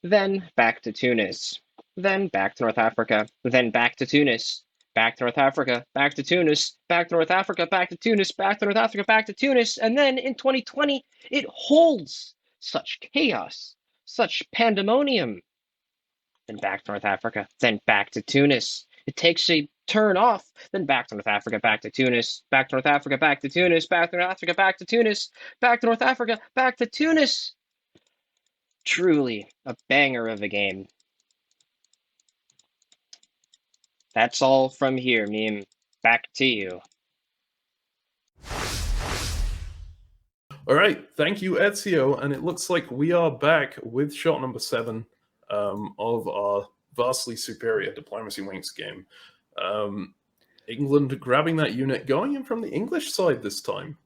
then back to Tunis, then back to North Africa, then back to Tunis, back to North Africa, back to Tunis, back to North Africa, back to Tunis, back to North Africa, back to Tunis, and then in 2020, it holds such chaos, such pandemonium. Then back to North Africa, then back to Tunis. It takes a turn off, then back to North Africa, back to Tunis, back to North Africa, back to Tunis, back to North Africa, back to Tunis, back to North Africa, back to Tunis. Truly a banger of a game. That's all from here, Meme. Back to you. All right, thank you, Ezio. And it looks like we are back with shot number 7 of our vastly superior DiplomacyWinks game. England grabbing that unit, going in from the English side this time.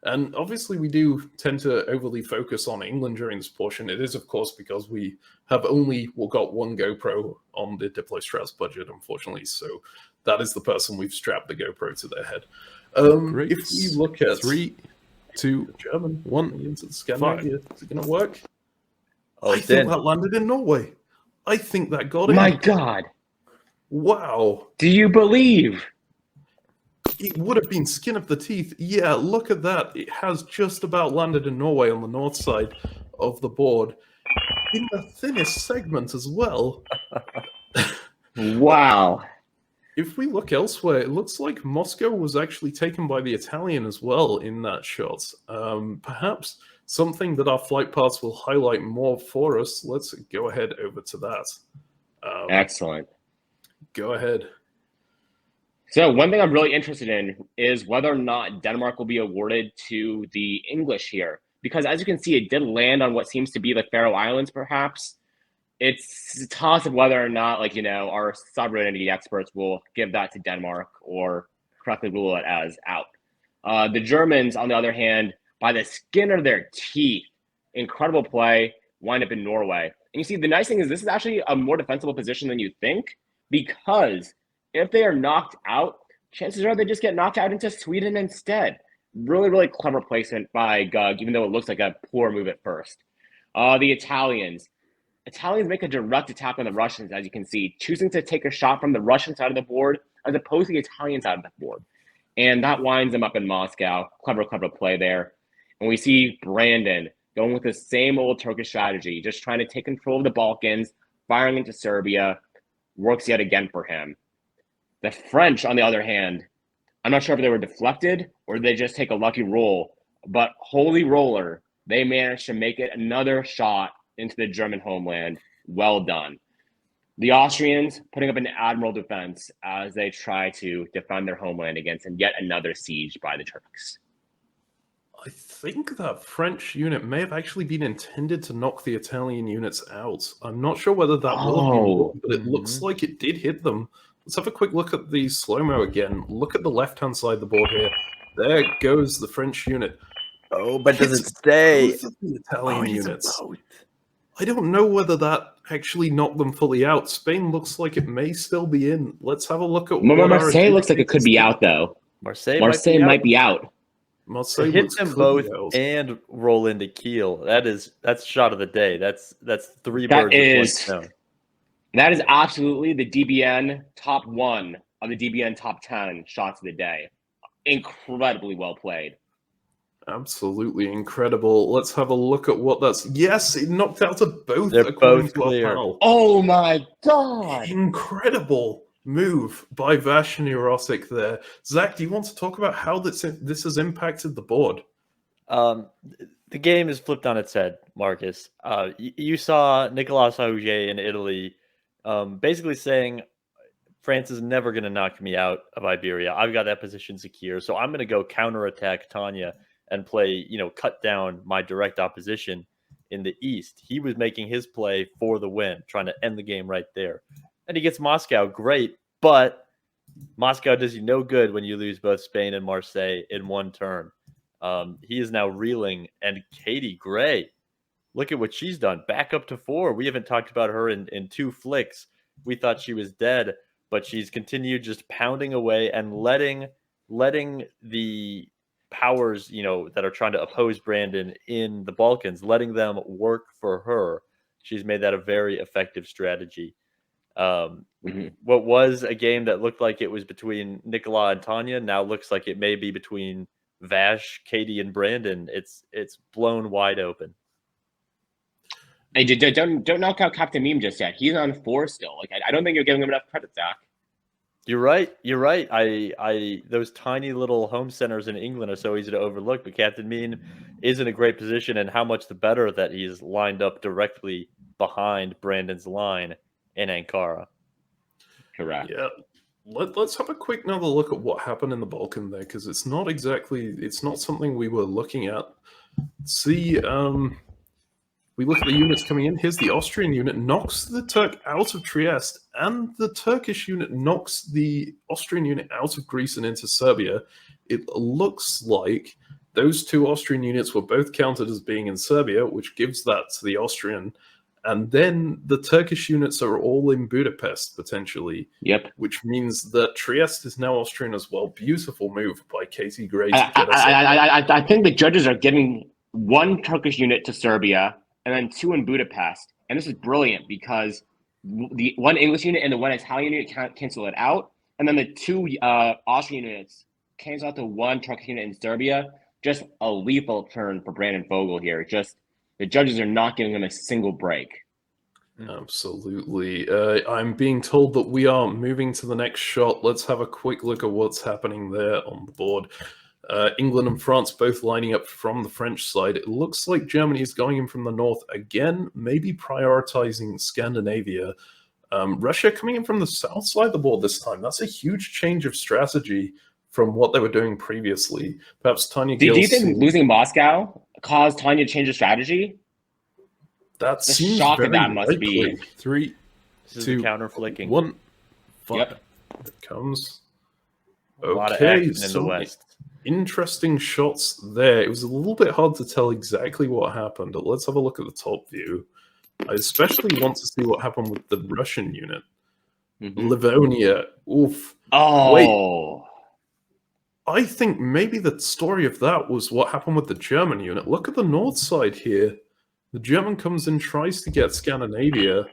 And obviously we do tend to overly focus on England during this portion. It is, of course, because we have only got one GoPro on the DiploStrats budget, unfortunately. So that is the person we've strapped the GoPro to their head. Great. If we look at 3, 2, German 1, into the Scandinavia, is it going to work? Oh, I think that landed in Norway. I think that got it. My God. Wow. Do you believe? It would have been skin of the teeth. Yeah, look at that. It has just about landed in Norway on the north side of the board. In the thinnest segment as well. Wow. If we look elsewhere, it looks like Moscow was actually taken by the Italian as well in that shot. Perhaps something that our flight paths will highlight more for us. Let's go ahead over to that. Excellent. Go ahead. So one thing I'm really interested in is whether or not Denmark will be awarded to the English here. Because as you can see, it did land on what seems to be the Faroe Islands, perhaps. It's a toss of whether or not, like, you know, our sovereignty experts will give that to Denmark or correctly rule it as out. The Germans, on the other hand, by the skin of their teeth, incredible play, wind up in Norway. And you see, the nice thing is this is actually a more defensible position than you think, because if they are knocked out, chances are they just get knocked out into Sweden instead. really, really clever placement by Gug, even though it looks like a poor move at first. The Italians make a direct attack on the Russians, as you can see, choosing to take a shot from the Russian side of the board as opposed to the Italian side of the board. And that winds them up in Moscow. Clever play there. And we see Brandon going with the same old Turkish strategy, just trying to take control of the Balkans, firing into Serbia. Works yet again for him. The French, on the other hand, I'm not sure if they were deflected or they just take a lucky roll, but holy roller, they managed to make it another shot into the German homeland. Well done. The Austrians putting up an admirable defense as they try to defend their homeland against yet another siege by the Turks. I think that French unit may have actually been intended to knock the Italian units out. I'm not sure whether that will have been booked, but it looks like it did hit them. Let's have a quick look at the slow-mo again. Look at the left-hand side of the board here. There goes the French unit. Oh, but does it stay? Both of the Italian units. I don't know whether that actually knocked them fully out. Spain looks like it may still be in. Let's have a look at what Marseille looks like it could be out, though. Marseille might be out. Marseille hit them both and roll into Kiel. That's shot of the day. That's three birds with one stone. That is absolutely the DBN top 1 of the DBN top 10 shots of the day. Incredibly well played. Absolutely incredible. Let's have a look at what that's. Yes, it knocked out of both. They're both clear. Oh my god! Incredible move by Vash and Erotic there. Zach, do you want to talk about how this has impacted the board? The game is flipped on its head, Marcus. You saw Nicolas Auger in Italy basically saying, France is never going to knock me out of Iberia. I've got that position secure, so I'm going to go counterattack Tanya and play, cut down my direct opposition in the East. He was making his play for the win, trying to end the game right there. And he gets Moscow, great, but Moscow does you no good when you lose both Spain and Marseille in one turn. He is now reeling, and Katie Gray, look at what she's done, back up to 4. We haven't talked about her in 2 flicks. We thought she was dead, but she's continued just pounding away and letting the powers, that are trying to oppose Brandon in the Balkans, letting them work for her. She's made that a very effective strategy. What was a game that looked like it was between Nicola and Tanya now looks like it may be between Vash, Katie, and Brandon. It's blown wide open. Hey, don't knock out Captain Meme just yet. He's on 4 still. I don't think you're giving him enough credit, Zach. You're right. I those tiny little home centers in England are so easy to overlook, but Captain Mean is in a great position, and how much the better that he's lined up directly behind Brandon's line in Ankara. Correct. Yeah. Let's have a quick another look at what happened in the Balkan there, because it's not something we were looking at. See, we look at the units coming in. Here's the Austrian unit, knocks the Turk out of Trieste, and the Turkish unit knocks the Austrian unit out of Greece and into Serbia. It looks like those 2 Austrian units were both counted as being in Serbia, which gives that to the Austrian. And then the Turkish units are all in Budapest, potentially. Yep. Which means that Trieste is now Austrian as well. Beautiful move by Katie Gray. I think the judges are giving 1 Turkish unit to Serbia and then 2 in Budapest. And this is brilliant because the 1 English unit and the 1 Italian unit cancel it out. And then the 2 Austrian units cancel out the 1 Turkish unit in Serbia. Just a lethal turn for Brandon Vogel here. Just the judges are not giving him a single break. Absolutely. I'm being told that we are moving to the next shot. Let's have a quick look at what's happening there on the board. England and France both lining up from the French side. It looks like Germany is going in from the north again, maybe prioritizing Scandinavia. Russia coming in from the south side of the board this time. That's a huge change of strategy from what they were doing previously. Perhaps Tanya Gill. Do you think losing Moscow caused Tanya to change her strategy? That the seems shock very of that must likely. be 3, This is 2, counter flicking. 1. Fire. Yep. It comes. A lot of Okay, action in the West. Interesting shots there. It was a little bit hard to tell exactly what happened, but let's have a look at the top view. I especially want to see what happened with the Russian unit. Livonia. Oof. Oh. Wait. I think maybe the story of that was what happened with the German unit. Look at the north side here. The German comes in, tries to get Scandinavia.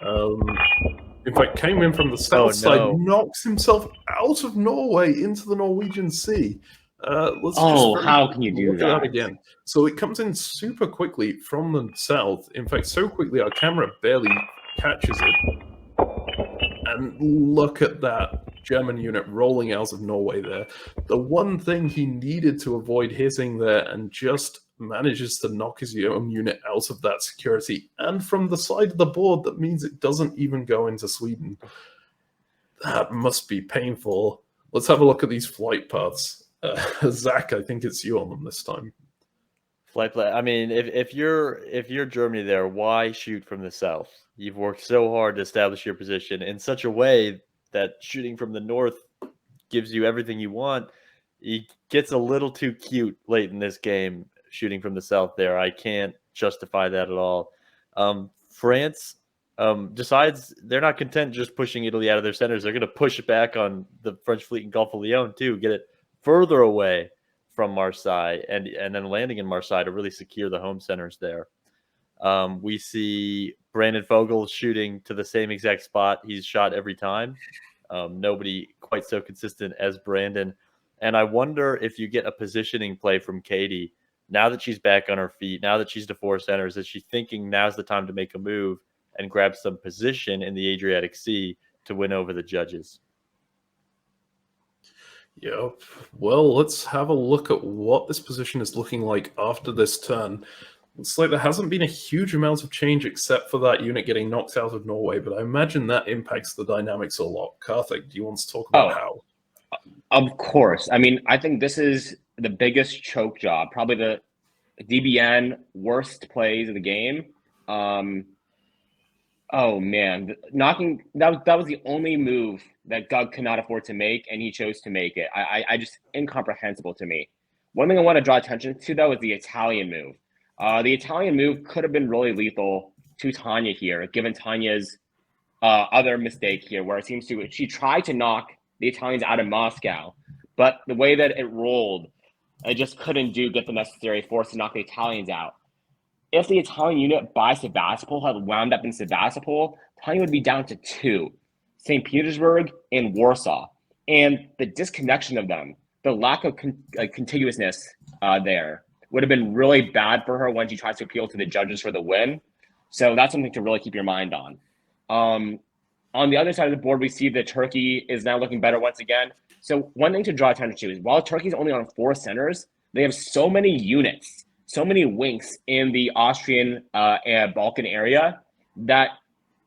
In fact, came in from the south side, knocks himself out of Norway into the Norwegian Sea. How can you do that again? So it comes in super quickly from the south. In fact, so quickly our camera barely catches it. And look at that German unit rolling out of Norway there. The one thing he needed to avoid hitting there, and just manages to knock his own unit out of that security. And from the side of the board, that means it doesn't even go into Sweden. That must be painful. Let's have a look at these flight paths. Zach, I think it's you on them this time. Flight plan. I mean, if you're Germany there, why shoot from the south? You've worked so hard to establish your position in such a way that shooting from the north gives you everything you want. He gets a little too cute late in this game, shooting from the south there. I can't justify that at all. France decides they're not content just pushing Italy out of their centers. They're going to push it back on the French fleet in Gulf of Lyon too, get it further away from Marseille, and then landing in Marseille to really secure the home centers there. We see Brandon Fogel shooting to the same exact spot he's shot every time. Nobody quite so consistent as Brandon. And I wonder if you get a positioning play from Katie, now that she's back on her feet, now that she's to four centers, is she thinking now's the time to make a move and grab some position in the Adriatic Sea to win over the judges? Yep. Well, let's have a look at what this position is looking like after this turn. Looks like there hasn't been a huge amount of change except for that unit getting knocked out of Norway, but I imagine that impacts the dynamics a lot. Karthik, do you want to talk about how? Of course. I mean, I think this is the biggest choke job, probably the DBN worst plays of the game. Oh man, knocking that was the only move that Gug could not afford to make, and he chose to make it. I just incomprehensible to me. One thing I want to draw attention to though is the Italian move. The Italian move could have been really lethal to Tanya here, given Tanya's other mistake here, where it seems she tried to knock the Italians out of Moscow, but the way that it rolled, it just couldn't get the necessary force to knock the Italians out. If the Italian unit by Sevastopol had wound up in Sevastopol, Tanya would be down to 2, St. Petersburg and Warsaw. And the disconnection of them, the lack of contiguousness there would have been really bad for her when she tries to appeal to the judges for the win. So that's something to really keep your mind on. On the other side of the board, we see that Turkey is now looking better once again. So one thing to draw attention to is while Turkey's only on 4 centers, they have so many units, so many winks in the Austrian and Balkan area that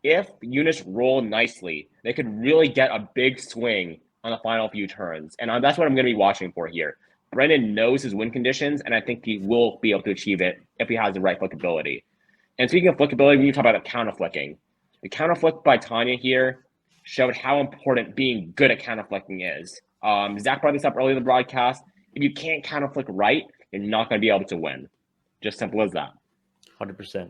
if units roll nicely, they could really get a big swing on the final few turns. And that's what I'm going to be watching for here. Brendan knows his win conditions, and I think he will be able to achieve it if he has the right flickability. And speaking of flickability, we need to talk about the counter flicking. The counter flick by Tanya here showed how important being good at counter flicking is. Zach brought this up earlier in the broadcast. If you can't counter flick right, you're not going to be able to win. Just simple as that. 100%.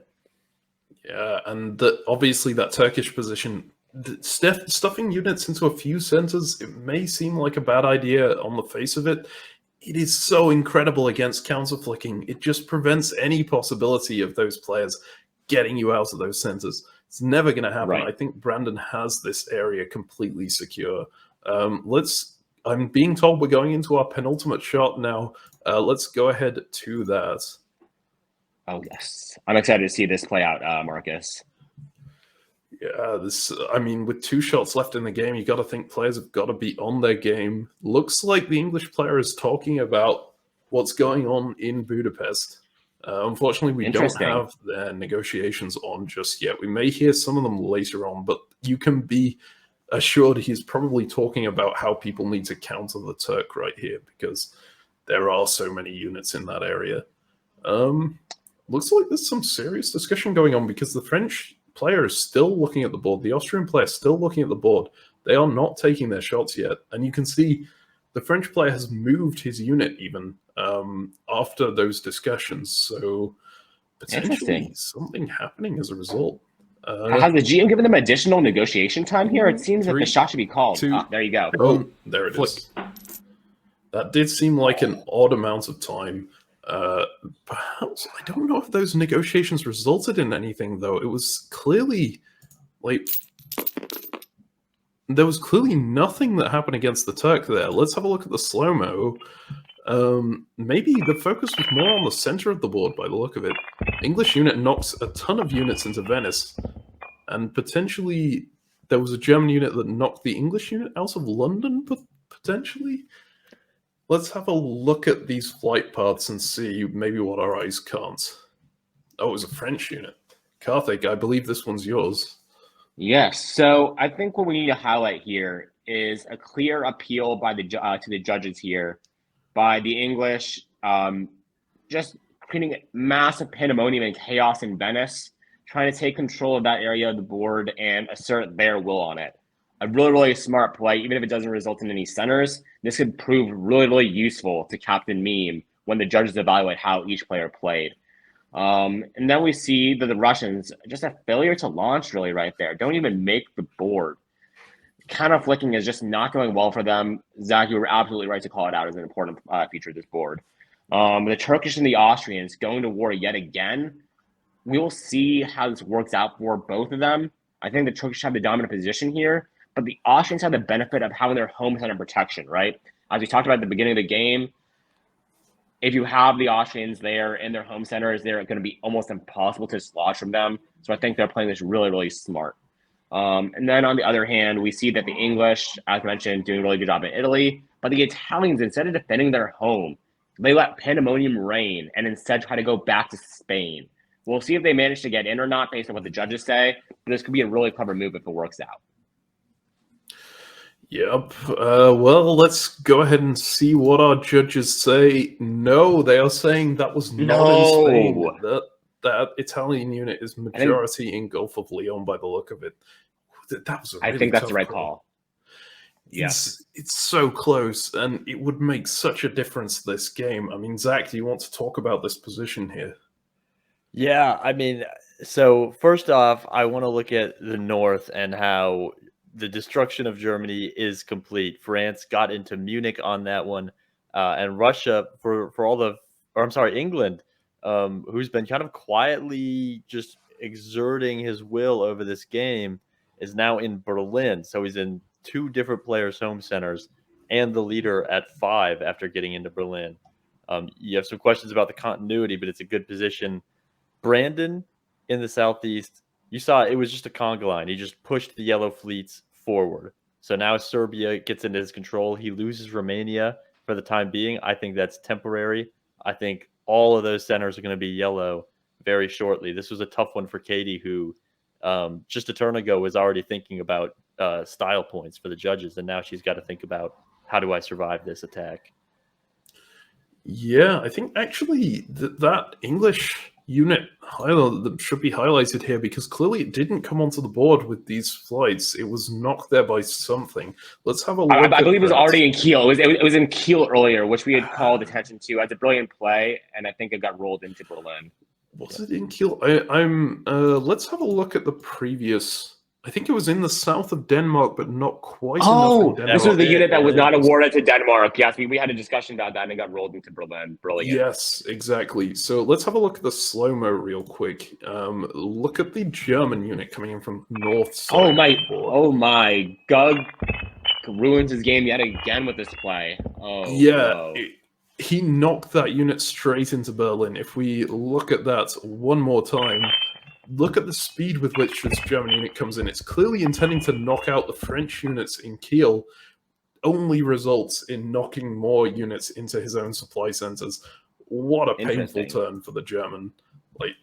Yeah, and obviously that Turkish position, stuffing units into a few centers, it may seem like a bad idea on the face of it. It is so incredible against counter flicking. It just prevents any possibility of those players getting you out of those centers. It's never going to happen. Right. I think Brandon has this area completely secure. I'm being told we're going into our penultimate shot now. Let's go ahead to that. Oh, yes. I'm excited to see this play out, Marcus. Yeah, with 2 shots left in the game, you got to think players have got to be on their game. Looks like the English player is talking about what's going on in Budapest. Unfortunately, we don't have their negotiations on just yet. We may hear some of them later on, but you can be assured he's probably talking about how people need to counter the Turk right here, because there are so many units in that area. Looks like there's some serious discussion going on, because the French player is still looking at the board. The Austrian player is still looking at the board. They are not taking their shots yet. And you can see the French player has moved his unit even after those discussions. So potentially something happening as a result. Has the GM given them additional negotiation time here? It seems that the shot should be called. There you go. Oh, there it is. That did seem like an odd amount of time. Perhaps, I don't know if those negotiations resulted in anything, though. It was clearly, like, there was clearly nothing that happened against the Turk there. Let's have a look at the slow-mo. Maybe the focus was more on the center of the board by the look of it. English unit knocks a ton of units into Venice, and potentially there was a German unit that knocked the English unit out of London, potentially? Let's have a look at these flight paths and see maybe what our eyes can't. Oh, it was a French unit. Karthik, I believe this one's yours. Yes. So I think what we need to highlight here is a clear appeal by the to the judges here, by the English, just creating massive pandemonium and chaos in Venice, trying to take control of that area of the board and assert their will on it. A really, really smart play, even if it doesn't result in any centers. This could prove really, really useful to Captain Meme when the judges evaluate how each player played. And then we see that the Russians, just a failure to launch really right there. Don't even make the board. Counter flicking is just not going well for them. Zach, you were absolutely right to call it out as an important feature of this board. The Turkish and the Austrians going to war yet again. We will see how this works out for both of them. I think the Turkish have the dominant position here, but the Austrians have the benefit of having their home center protection, right? As we talked about at the beginning of the game, if you have the Austrians there in their home centers, they're going to be almost impossible to dislodge from them. So I think they're playing this really, really smart. And then on the other hand, we see that the English, as mentioned, doing a really good job in Italy, but the Italians, instead of defending their home, they let pandemonium reign and instead try to go back to Spain. We'll see if they manage to get in or not based on what the judges say, but this could be a really clever move if it works out. Yep. Well, let's go ahead and see what our judges say. No, they are saying that was not in Spain. That Italian unit is majority in Gulf of Leon by the look of it. That was a really I think that's tough the right call. Yes. It's so close, and it would make such a difference this game. I mean, Zach, do you want to talk about this position here? Yeah, I mean, so first off, I want to look at the North and how the destruction of Germany is complete. France got into Munich on that one, and Russia England, who's been kind of quietly just exerting his will over this game, is now in Berlin. So he's in two different players' home centers and the leader at 5 after getting into Berlin. You have some questions about the continuity, but it's a good position. Brandon in the southeast, you saw it was just a conga line. He just pushed the yellow fleets forward. So now Serbia gets into his control. He loses Romania for the time being. I think that's temporary. I think all of those centers are going to be yellow very shortly. This was a tough one for Katie, who just a turn ago was already thinking about style points for the judges, and now she's got to think about, how do I survive this attack? Yeah, I think actually that English unit should be highlighted here, because clearly it didn't come onto the board with these flights. It was knocked there by something. Let's have a look. I believe it was already in Kiel. It was in Kiel earlier, which we had called attention to as a brilliant play, and I think it got rolled into Berlin. Was it in Kiel? Let's have a look at the previous. I think it was in the south of Denmark, but not quite enough in Denmark. This was the unit that was not awarded to Denmark. Yes, we had a discussion about that, and it got rolled into Berlin. Brilliant. Yes, exactly. So let's have a look at the slow-mo real quick. Look at the German unit coming in from north side. Oh my! Gug ruins his game yet again with this play. Oh yeah. No. He knocked that unit straight into Berlin. If we look at that one more time, look at the speed with which this German unit comes in. It's clearly intending to knock out the French units in Kiel, only results in knocking more units into his own supply centers. What a painful turn for the German. Like,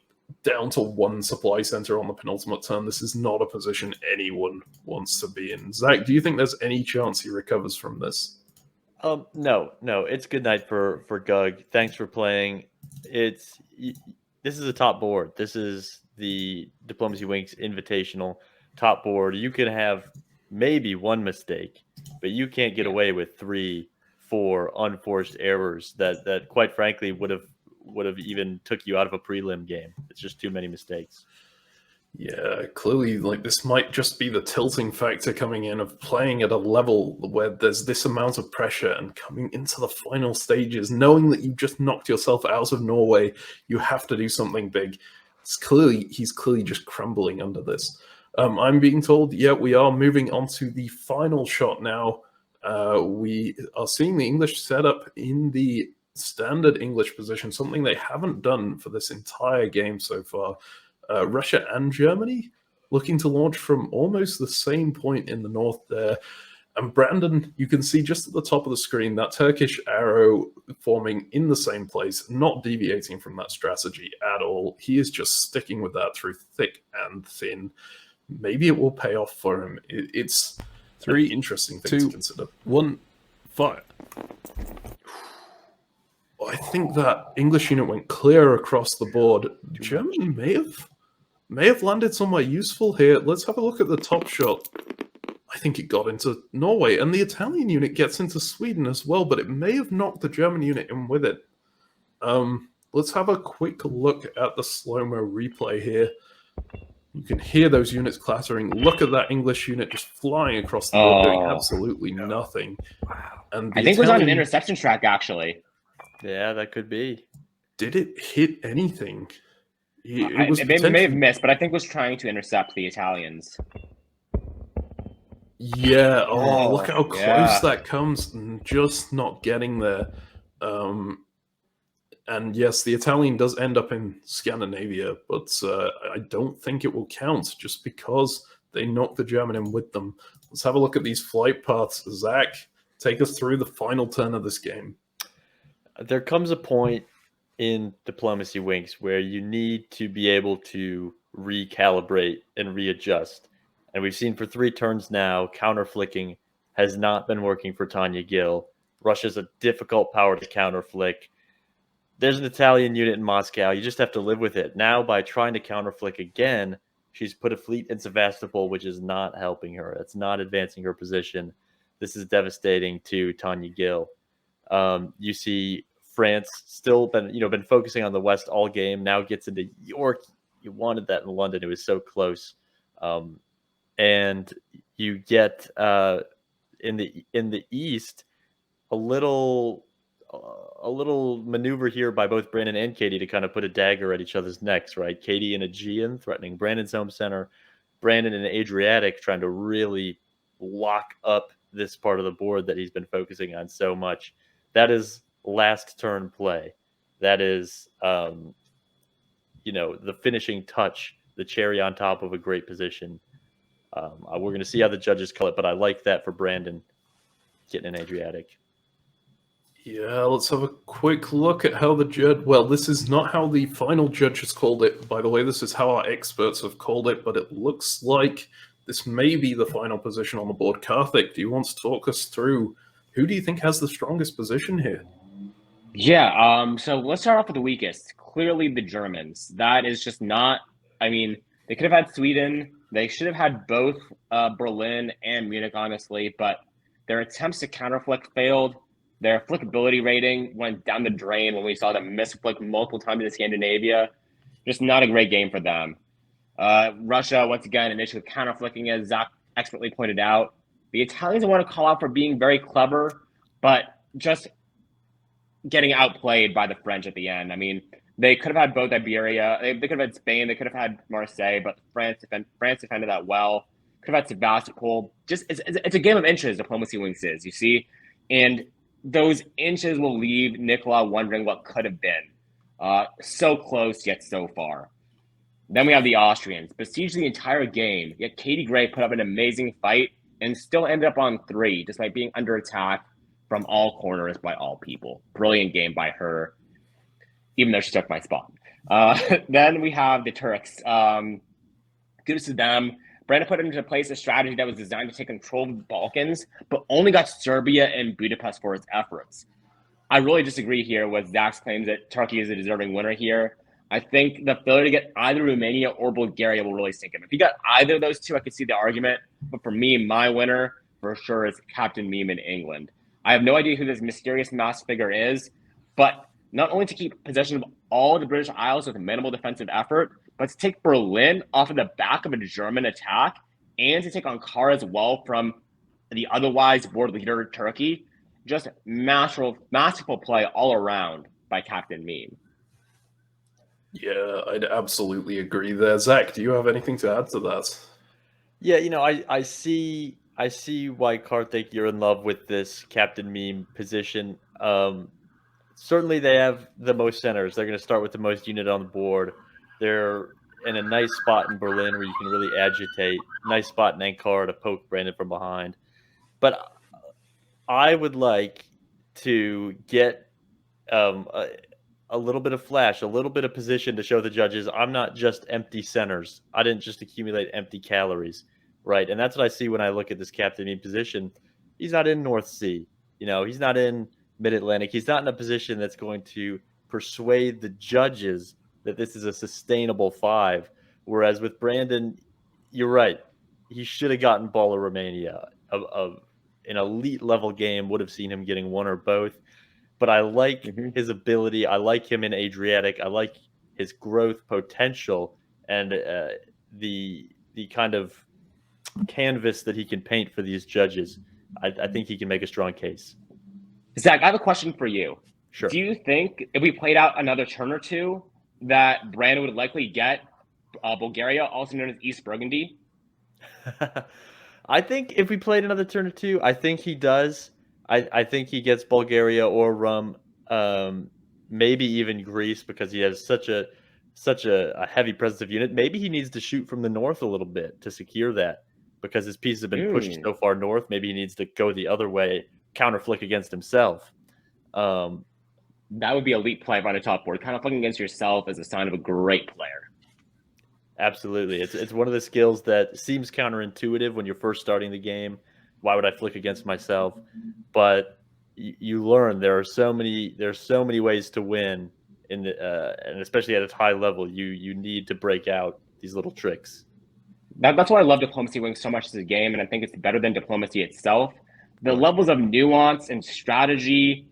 down to one supply center on the penultimate turn. This is not a position anyone wants to be in. Zach, do you think there's any chance he recovers from this? No. It's good night for Gug. Thanks for playing. This is a top board. This is the DiplomacyWinks Invitational top board. You can have maybe one mistake, but you can't get away with 3-4 unforced errors that quite frankly would have even took you out of a prelim game. It's just too many mistakes. Yeah, clearly, like this might just be the tilting factor coming in of playing at a level where there's this amount of pressure and coming into the final stages, knowing that you've just knocked yourself out of Norway, you have to do something big. He's clearly just crumbling under this. I'm being told, yeah, we are moving on to the final shot now. We are seeing the English set up in the standard English position, something they haven't done for this entire game so far. Russia and Germany looking to launch from almost the same point in the north there. And Brandon, you can see just at the top of the screen that Turkish arrow forming in the same place, not deviating from that strategy at all. He is just sticking with that through thick and thin. Maybe it will pay off for him. It's an interesting thing to consider. 1, fire. I think that English unit went clear across the board. Germany may have landed somewhere useful here. Let's have a look at the top shot. I think it got into Norway, and the Italian unit gets into Sweden as well, but it may have knocked the German unit in with it. Let's have a quick look at the slow-mo replay here. You can hear those units clattering. Look at that English unit just flying across the board, doing absolutely nothing. Wow. And I think it was on an interception track, actually. Yeah, that could be. Did it hit anything? It may have missed, but I think it was trying to intercept the Italians. Yeah. Oh, look how close that comes, and just not getting there. And yes, the Italian does end up in Scandinavia, but I don't think it will count just because they knocked the German in with them. Let's have a look at these flight paths. Zach, take us through the final turn of this game. There comes a point in DiplomacyWinks where you need to be able to recalibrate and readjust. And we've seen for 3 turns now, counter flicking has not been working for Tanya Gill. Russia's a difficult power to counter flick. There's an Italian unit in Moscow. You just have to live with it. Now, by trying to counter flick again, she's put a fleet in Sevastopol, which is not helping her. It's not advancing her position. This is devastating to Tanya Gill. You see France still been focusing on the West all game. Now gets into York. You wanted that in London. It was so close. And you get in the East a little maneuver here by both Brandon and Katie to kind of put a dagger at each other's necks, right? Katie in Aegean threatening Brandon's home center, Brandon in Adriatic trying to really lock up this part of the board that he's been focusing on so much. That is last turn play. That is, the finishing touch, the cherry on top of a great position. We're going to see how the judges call it, but I like that for Brandon getting an Adriatic. Yeah, let's have a quick look at how the judge... Well, this is not how the final judge has called it. By the way, this is how our experts have called it, but it looks like this may be the final position on the board. Karthik, do you want to talk us through who do you think has the strongest position here? Yeah, so let's start off with the weakest. Clearly the Germans. That is just not... I mean, they could have had Sweden. They should have had both Berlin and Munich, honestly, but their attempts to counterflick failed. Their flickability rating went down the drain when we saw them misflick multiple times in Scandinavia. Just not a great game for them. Russia, once again, an issue with counterflicking, as Zach expertly pointed out. The Italians I want to call out for being very clever, but just getting outplayed by the French at the end. I mean, they could have had both Iberia. They could have had Spain. They could have had Marseille, but France defended that well. Could have had Sevastopol. Just it's a game of inches, DiplomacyWinks is, you see? And those inches will leave Nicola wondering what could have been. So close, yet so far. Then we have the Austrians. Besieged the entire game, yet Katie Gray put up an amazing fight and still ended up on 3, despite being under attack from all corners by all people. Brilliant game by her, even though she took my spot. Then we have the Turks. Kudos to them. Brandon put into place a strategy that was designed to take control of the Balkans, but only got Serbia and Budapest for its efforts. I really disagree here with Zach's claims that Turkey is a deserving winner here. I think the failure to get either Romania or Bulgaria will really sink him. If he got either of those two, I could see the argument. But for me, my winner for sure is Captain Meme in England. I have no idea who this mysterious masked figure is, but not only to keep possession of all the British Isles with a minimal defensive effort, but to take Berlin off of the back of a German attack and to take Ankara as well from the otherwise board leader Turkey, just masterful play all around by Captain Meme. Yeah, I'd absolutely agree there. Zach, do you have anything to add to that? Yeah, I see why, Karthik, you're in love with this Captain Meme position. Certainly they have the most centers. They're going to start with the most unit on the board. They're in a nice spot in Berlin where you can really agitate. Nice spot in Ankara to poke Brandon from behind. But I would like to get a little bit of flash, a little bit of position to show the judges I'm not just empty centers. I didn't just accumulate empty calories, right? And that's what I see when I look at this Captain Meme position. He's not in North Sea. He's not in Mid-Atlantic. He's not in a position that's going to persuade the judges that this is a sustainable 5. Whereas with Brandon, you're right. He should have gotten Ball of Romania. An elite level game would have seen him getting one or both. But I like his ability. I like him in Adriatic. I like his growth potential and the kind of canvas that he can paint for these judges. I think he can make a strong case. Zach, I have a question for you. Sure. Do you think if we played out another turn or two that Brandon would likely get Bulgaria, also known as East Burgundy? I think if we played another turn or two, I think he does. I think he gets Bulgaria or Rum, maybe even Greece, because he has such a heavy presence of unit. Maybe he needs to shoot from the north a little bit to secure that, because his pieces have been pushed so far north. Maybe he needs to go the other way, counter flick against himself. That would be elite play by the top board. Kind of flicking against yourself is a sign of a great player. Absolutely. It's one of the skills that seems counterintuitive when you're first starting the game. Why would I flick against myself? But you learn there are so many ways to win and especially at a high level, you need to break out these little tricks. That's why I love DiplomacyWinks so much as a game, and I think it's better than Diplomacy itself. The levels of nuance and strategy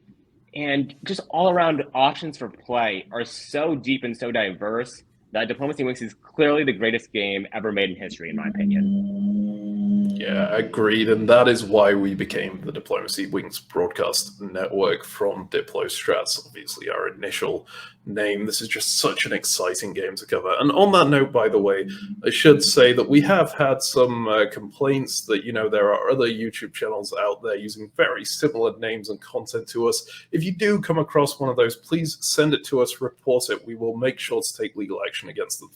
and just all around options for play are so deep and so diverse that DiplomacyWinks is clearly the greatest game ever made in history, in my opinion. Yeah, agreed. And that is why we became the DiplomacyWinks Broadcast Network from DiploStrats, obviously our initial name. This is just such an exciting game to cover. And on that note, by the way, I should say that we have had some complaints that, there are other YouTube channels out there using very similar names and content to us. If you do come across one of those, please send it to us, report it. We will make sure to take legal action against them.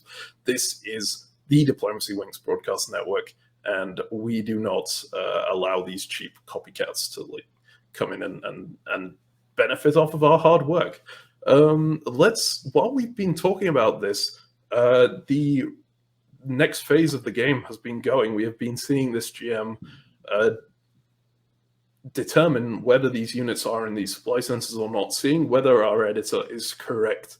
This is the DiplomacyWinks Broadcast Network, and we do not allow these cheap copycats to come in and benefit off of our hard work. While we've been talking about this, the next phase of the game has been going. We have been seeing this GM determine whether these units are in these supply centers or not, seeing whether our editor is correct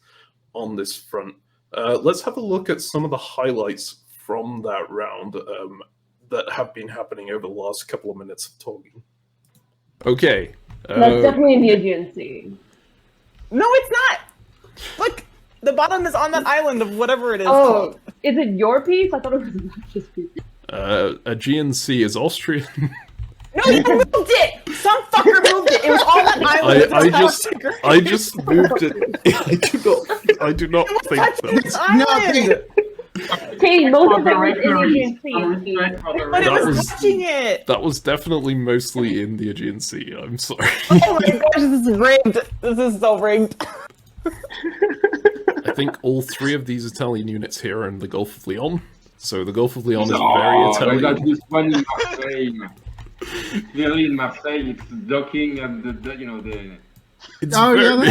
on this front. Let's have a look at some of the highlights from that round that have been happening over the last couple of minutes of talking. Okay. That's definitely in the Aegean Sea. No, it's not. Look, the bottom is on that island of whatever it is called. Is it your piece? I thought it was Russia's piece. Aegean Sea is Austrian. No, you moved it. Some fucker moved it. It was on that island. I just moved it. I do not think that. Katie, most of it was in the Aegean Sea. But it was touching it. That was definitely mostly in the Aegean Sea. I'm sorry. Oh my gosh, this is rigged. This is so rigged. I think all three of these Italian units here are in the Gulf of Leon. So the Gulf of Leon is very Italian. I got this one in Marseille. Clearly in Marseille, it's docking and the. It's Island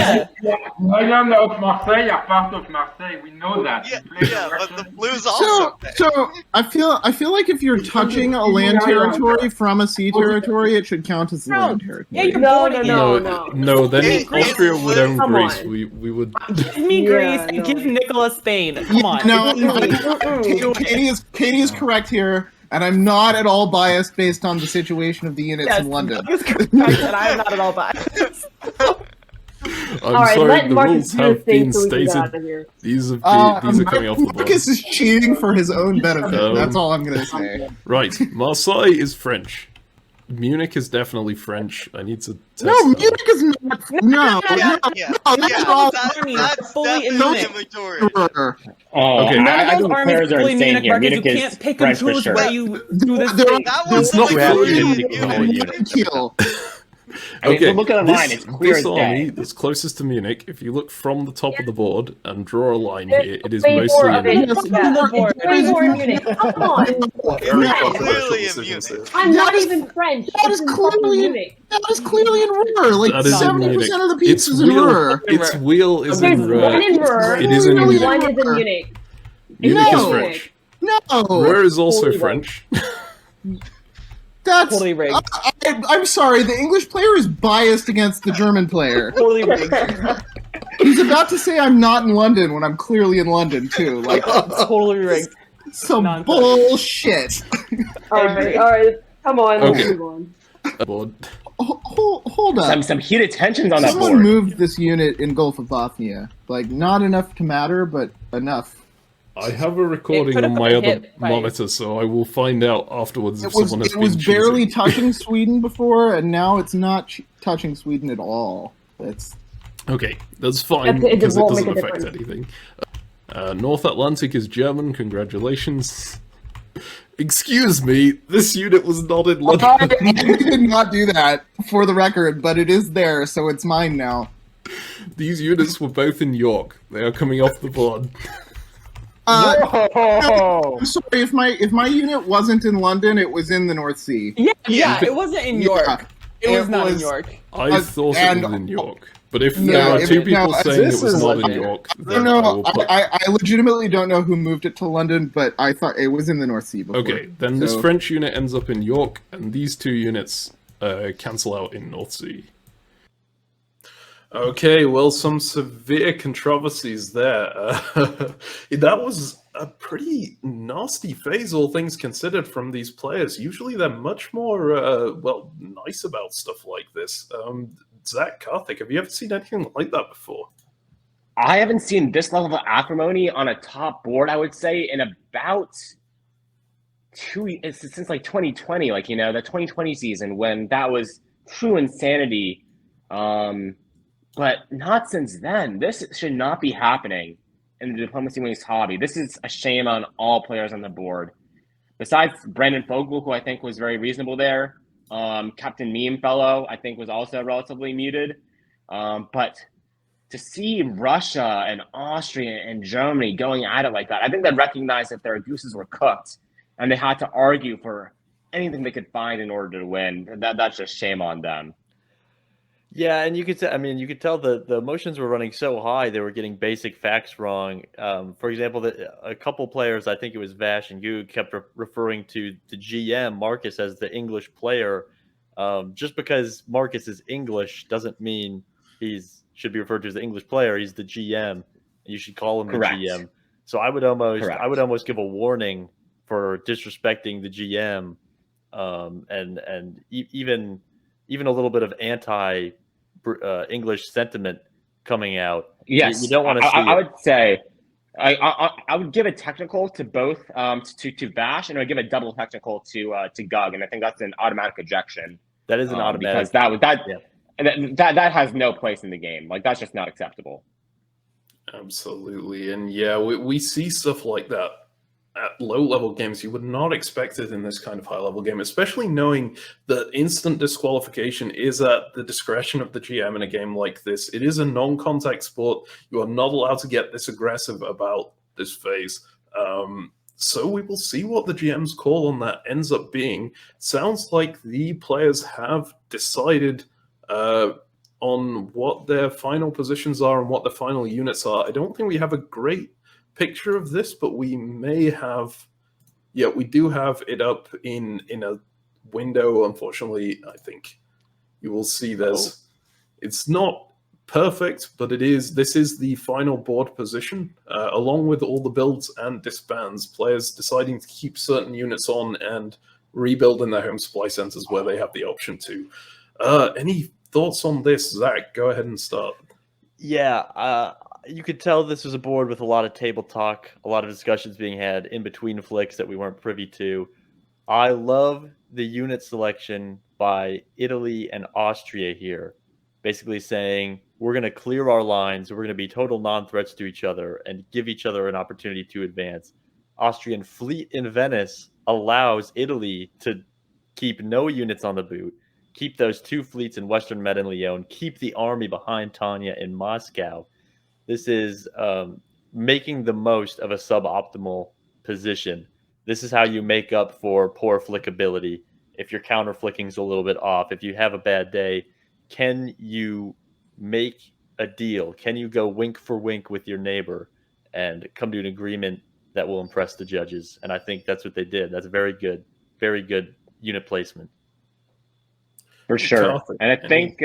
of Marseille are part of Marseille. We know that. Yeah, but the Blues also. So I feel like if you're touching a land territory from a sea territory, it should count as land territory. Yeah, No. Then Austria would own Greece. We would. Give me Greece and give Nicola Spain. Come on. No, Katie is correct here. And I'm not at all biased based on the situation of the units in London. And I'm not at all biased. I'm All right, sorry, let the Marcus rules do have his thing been so we can get out stated. of here. These are coming off the board. Marcus is cheating for his own benefit. That's all I'm gonna say. Right, Marseille is French. Munich is definitely French. I need to test No, that. Munich is not. No, that's all. That's fully in definitely Munich. Victoria. Okay. None I of think those the armies players are fully insane Munich, here. Marcus. You Munich is can't pick and French for choose sure. where you do this There- thing. That There's was no like clear Munich. kill. I mean, if you Okay, look at the line, it's clear this as army day. that's closest to Munich, if you look from the top of the board and draw a line here, it is Way mostly more of in it. Yes, Yeah. Way more in Munich. Come on. Very No. controversial decisions here. I'm not That is- even French. That This is is fucking clearly Munich. in Ruhr. Like That is in 70% of the Munich. pieces in Ruhr. Its wheel is There's in one in Ruhr. Ruhr. It is in Really? Munich. One is in Munich. Munich is No. French. No, Ruhr is also Totally French. that's. Totally rigged. I'm sorry. The English player is biased against the German player. Totally rigged. He's about to say I'm not in London when I'm clearly in London too. Like Totally rigged. some Nonsense. bullshit. All right. Come on. Okay. Let's move on. Board. Hold up. Some heated tensions on that Someone board. moved this unit in Gulf of Bothnia. Like not enough to matter, but enough. I have a recording could've on my been other hit by- monitor, so I will find out afterwards if It was someone has it was been barely cheating. touching Sweden before, and now it's not touching Sweden at all. It's Okay, that's fine It because it won't doesn't make a affect difference. anything. North Atlantic is German. Congratulations. Excuse me, this unit was not in London. I did not do that for the record, but it is there, so it's mine now. These units were both in York. They are coming off the board. Whoa! I'm sorry if my unit wasn't in London, it was in the North Sea. Yeah, it wasn't in York. Yeah. It was It not in was- York. I thought it and- was in York. But if No, there are if- two people no, saying it this was is not in London. York, I then don't I know. will put... I legitimately don't know who moved it to London, but I thought it was in the North Sea before. Okay, then this So- French unit ends up in York, and these two units cancel out in North Sea. Okay, well, some severe controversies there. That was a pretty nasty phase, all things considered, from these players. Usually they're much more, nice about stuff like this. Zach, Karthik, have you ever seen anything like that before? I haven't seen this level of acrimony on a top board, I would say, in about since like 2020, like, you know, the 2020 season when that was true insanity. But not since then. This should not be happening in the DiplomacyWinks hobby. This is a shame on all players on the board. Besides Brandon Fogel, who I think was very reasonable there, Captain Meme Fellow, I think, was also relatively muted. But to see Russia and Austria and Germany going at it like that, I think they recognized that their gooses were cooked and they had to argue for anything they could find in order to win. That's just shame on them. Yeah, and you could you could tell the emotions were running so high they were getting basic facts wrong. For example, a couple players, I think it was Vash and Goo, kept referring to the GM Marcus as the English player. Just because Marcus is English doesn't mean should be referred to as the English player. He's the GM. You should call him Correct. the GM. So I would almost give a warning for disrespecting the GM, and even a little bit of anti English sentiment coming out. Yes, you don't want to see. I would say I would give a technical to both to Vash, and I would give a double technical to Gug, and I think that's an automatic ejection. That is an automatic, because that has no place in the game. Like, that's just not acceptable. Absolutely, and yeah, we see stuff like that at low-level games. You would not expect it in this kind of high-level game, especially knowing that instant disqualification is at the discretion of the GM in a game like this. It is a non-contact sport. You are not allowed to get this aggressive about this phase. So we will see what the GM's call on that ends up being. Sounds like the players have decided on what their final positions are and what the final units are. I don't think we have a great picture of this, but we may have. Yeah, we do have it up in a window. Unfortunately, I think you will see it's not perfect, but this is the final board position, along with all the builds and disbands, players deciding to keep certain units on and rebuild in their home supply centers where they have the option to. Any thoughts on this, Zach? Go ahead and start. Yeah, you could tell this was a board with a lot of table talk, a lot of discussions being had in between flicks that we weren't privy to. I love the unit selection by Italy and Austria here, basically saying we're going to clear our lines, we're going to be total non-threats to each other and give each other an opportunity to advance. Austrian fleet in Venice allows Italy to keep no units on the boot, keep those 2 fleets in Western Med and Lyon, keep the army behind Tanya in Moscow. This is making the most of a suboptimal position. This is how you make up for poor flickability. If your counter flicking's a little bit off, if you have a bad day, can you make a deal? Can you go wink for wink with your neighbor and come to an agreement that will impress the judges? And I think that's what they did. That's very good unit placement. For sure. And I think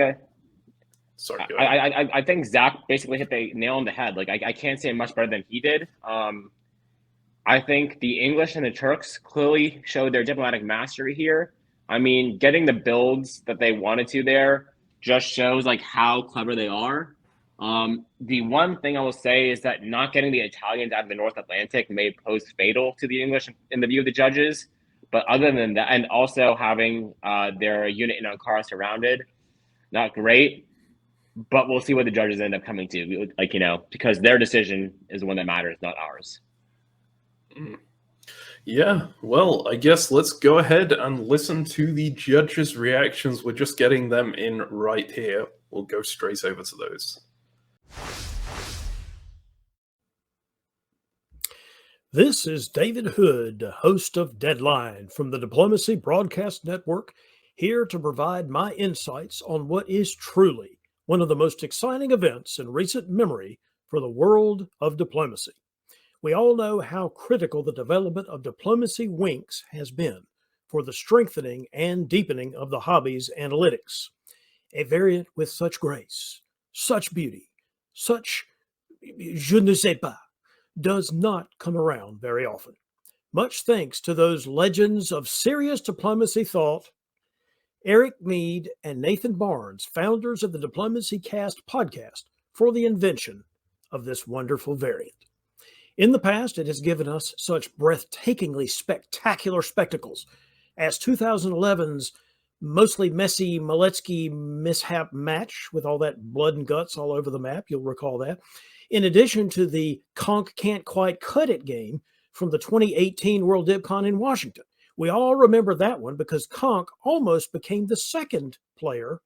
sorry, I think Zach basically hit the nail on the head. Like I can't say much better than he did. I think the English and the Turks clearly showed their diplomatic mastery here. I mean, getting the builds that they wanted to there just shows like how clever they are. The one thing I will say is that not getting the Italians out of the North Atlantic may pose fatal to the English in the view of the judges. But other than that, and also having their unit in Ankara surrounded, not great. But we'll see what the judges end up coming to, like, you know, because their decision is the one that matters, not ours. Yeah, well, I guess let's go ahead and listen to the judges' reactions. We're just getting them in right here. We'll go straight over to those. This is David Hood, host of Deadline from the Diplomacy Broadcast Network, here to provide my insights on what is truly one of the most exciting events in recent memory for the world of diplomacy. We all know how critical the development of DiplomacyWinks has been for the strengthening and deepening of the hobby's analytics. A variant with such grace, such beauty, such je ne sais pas, does not come around very often. Much thanks to those legends of serious diplomacy thought, Eric Mead and Nathan Barnes, founders of the Diplomacy Cast podcast, for the invention of this wonderful variant. In the past, it has given us such breathtakingly spectacular spectacles as 2011's mostly messy Maletsky mishap match with all that blood and guts all over the map. You'll recall that. In addition to the Conk Can't Quite Cut It game from the 2018 World DipCon in Washington. We all remember that one because Conk almost became the second player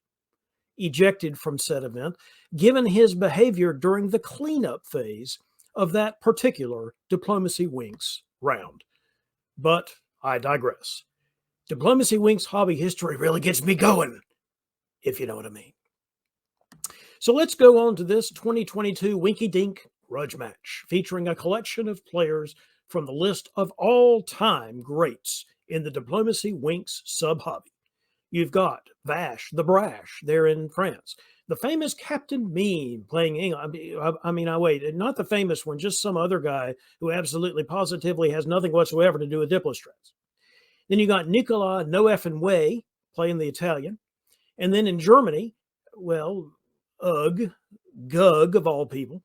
ejected from said event, given his behavior during the cleanup phase of that particular DiplomacyWinks round. But I digress. DiplomacyWinks hobby history really gets me going, if you know what I mean. So let's go on to this 2022 Winky Dink grudge match, featuring a collection of players from the list of all-time greats in the DiplomacyWinks sub-hobby. You've got Vash the Brash there in France, the famous Captain Mean playing England. Not the famous one, just some other guy who absolutely positively has nothing whatsoever to do with DiploStrats. Then you got Nicolas No Effin' Way playing the Italian. And then in Germany, well, Gug of all people.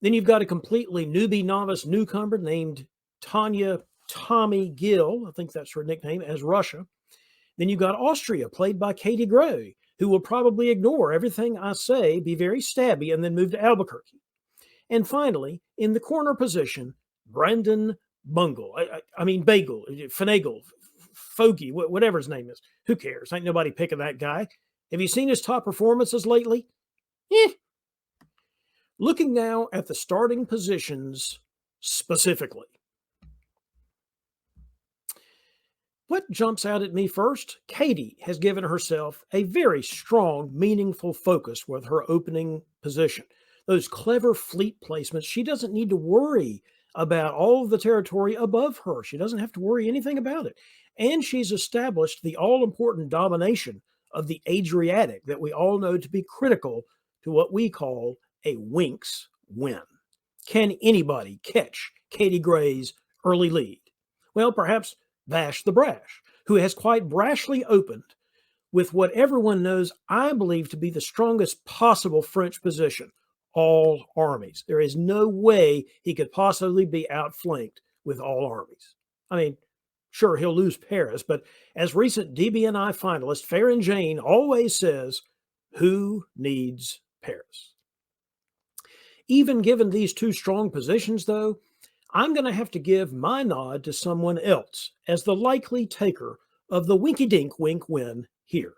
Then you've got a completely newbie novice newcomer named Tanya Tommy Gill, I think that's her nickname, as Russia. Then you've got Austria, played by Katie Gray, who will probably ignore everything I say, be very stabby, and then move to Albuquerque. And finally, in the corner position, Brandon Bungle. Bagel, Finagle, Fogey, whatever his name is. Who cares? Ain't nobody picking that guy. Have you seen his top performances lately? Looking now at the starting positions specifically. What jumps out at me first? Katie has given herself a very strong, meaningful focus with her opening position. Those clever fleet placements, she doesn't need to worry about all of the territory above her. She doesn't have to worry anything about it. And she's established the all-important domination of the Adriatic that we all know to be critical to what we call a Winks win. Can anybody catch Katie Gray's early lead? Well, perhaps Vash the Brash, who has quite brashly opened with what everyone knows I believe to be the strongest possible French position, all armies. There is no way he could possibly be outflanked with all armies. I mean, sure, he'll lose Paris, but as recent DBNI finalist Farron Jane always says, who needs Paris? Even given these two strong positions, though, I'm going to have to give my nod to someone else as the likely taker of the winky-dink wink win here.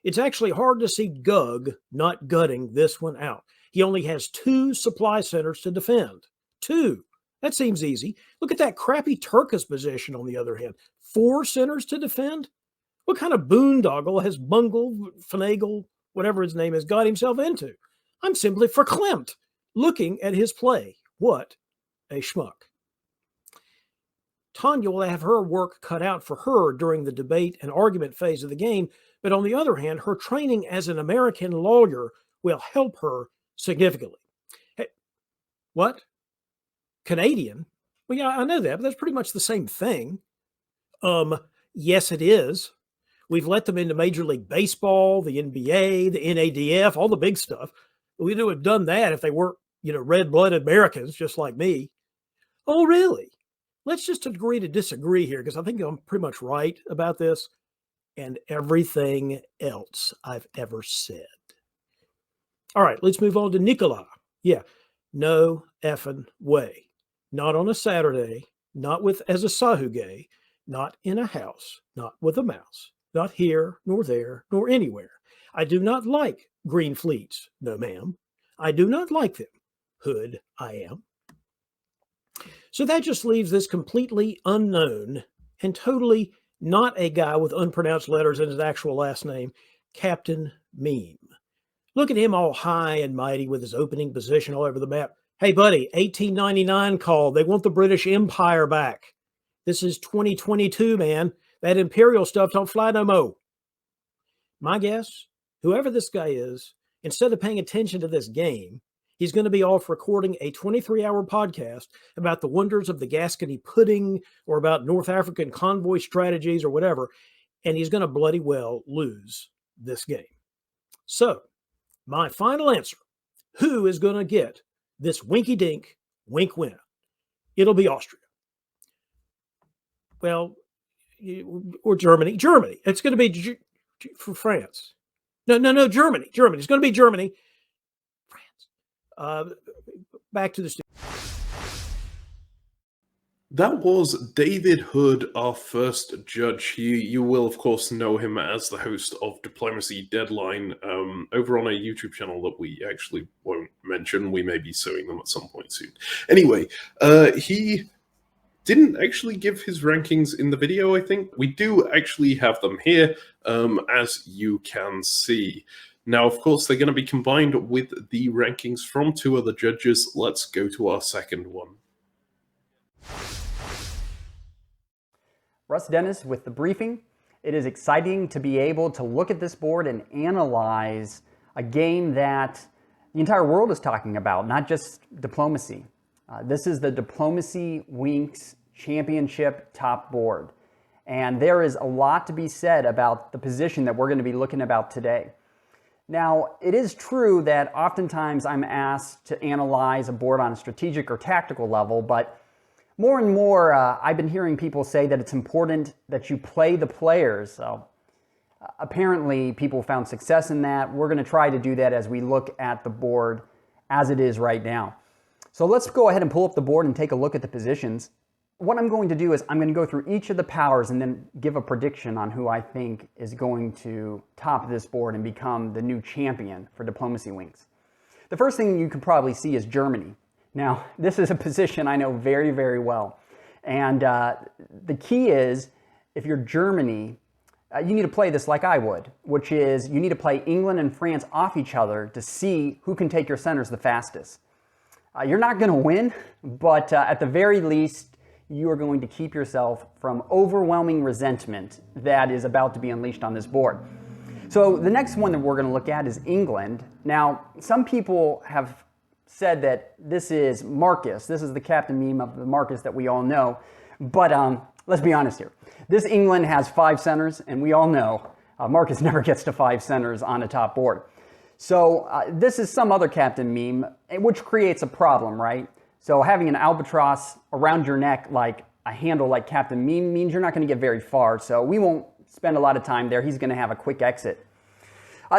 It's actually hard to see Gug not gutting this one out. He only has 2 supply centers to defend. 2. That seems easy. Look at that crappy Turkish position on the other hand. 4 centers to defend? What kind of boondoggle has Bungle, Finagle, whatever his name is, got himself into? I'm simply verklempt looking at his play. What a schmuck. Tanya will have her work cut out for her during the debate and argument phase of the game, but on the other hand, her training as an American lawyer will help her significantly. Hey, what? Canadian? Well, yeah, I know that, but that's pretty much the same thing. Yes, it is. We've let them into Major League Baseball, the NBA, the NADF, all the big stuff. We would have done that if they weren't, red-blooded Americans just like me. Oh, really? Let's just agree to disagree here, because I think I'm pretty much right about this and everything else I've ever said. All right, let's move on to Nicola. Yeah, no effing way. Not on a Saturday, not with as a sahuge, not in a house, not with a mouse, not here, nor there, nor anywhere. I do not like green fleets, no ma'am. I do not like them. Hood, I am. So that just leaves this completely unknown and totally not a guy with unpronounced letters in his actual last name, Captain Meme. Look at him all high and mighty with his opening position all over the map. Hey, buddy, 1899 called. They want the British Empire back. This is 2022, man. That imperial stuff don't fly no more. My guess, whoever this guy is, instead of paying attention to this game, he's going to be off recording a 23-hour podcast about the wonders of the Gascony pudding or about North African convoy strategies or whatever, and he's going to bloody well lose this game. So, my final answer, who is going to get this winky-dink wink win? It'll be Austria. Well, or Germany. Germany. It's going to be for France. No, Germany. Germany. It's going to be Germany. Back to the studio. That was David Hood, our first judge. You will, of course, know him as the host of Diplomacy Deadline over on a YouTube channel that we actually won't mention. We may be suing them at some point soon. Anyway, he didn't actually give his rankings in the video, I think. We do actually have them here, as you can see. Now, of course, they're going to be combined with the rankings from 2 other judges. Let's go to our second one. Russ Dennis with the briefing. It is exciting to be able to look at this board and analyze a game that the entire world is talking about, not just diplomacy. This is the DiplomacyWinks Championship top board. And there is a lot to be said about the position that we're going to be looking about today. Now, it is true that oftentimes I'm asked to analyze a board on a strategic or tactical level, but more and more I've been hearing people say that it's important that you play the players. So apparently people found success in that. We're going to try to do that as we look at the board as it is right now. So let's go ahead and pull up the board and take a look at the positions. What I'm going to do is I'm going to go through each of the powers and then give a prediction on who I think is going to top this board and become the new champion for DiplomacyWinks. The first thing you could probably see is Germany. Now, this is a position I know very, very well. And the key is, if you're Germany, you need to play this like I would, which is you need to play England and France off each other to see who can take your centers the fastest. You're not going to win, but at the very least, you are going to keep yourself from overwhelming resentment that is about to be unleashed on this board. So the next one that we're going to look at is England. Now, some people have said that this is Marcus. This is the Captain Meme of the Marcus that we all know. But let's be honest here. This England has 5 centers, and we all know Marcus never gets to 5 centers on a top board. So this is some other captain meme, which creates a problem, right? So having an albatross around your neck like a handle like Captain Meme means you're not going to get very far. So we won't spend a lot of time there. He's going to have a quick exit.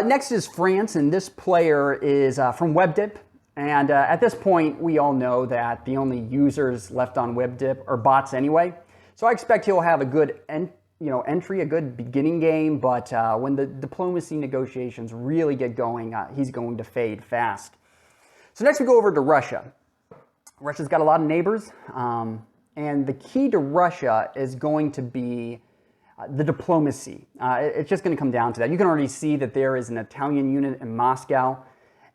Next is France, and this player is from WebDip. And at this point, we all know that the only users left on WebDip are bots anyway. So I expect he'll have a good entry, a good beginning game, but when the diplomacy negotiations really get going, he's going to fade fast. So next we go over to Russia. Russia's got a lot of neighbors, and the key to Russia is going to be the diplomacy. It's just going to come down to that. You can already see that there is an Italian unit in Moscow,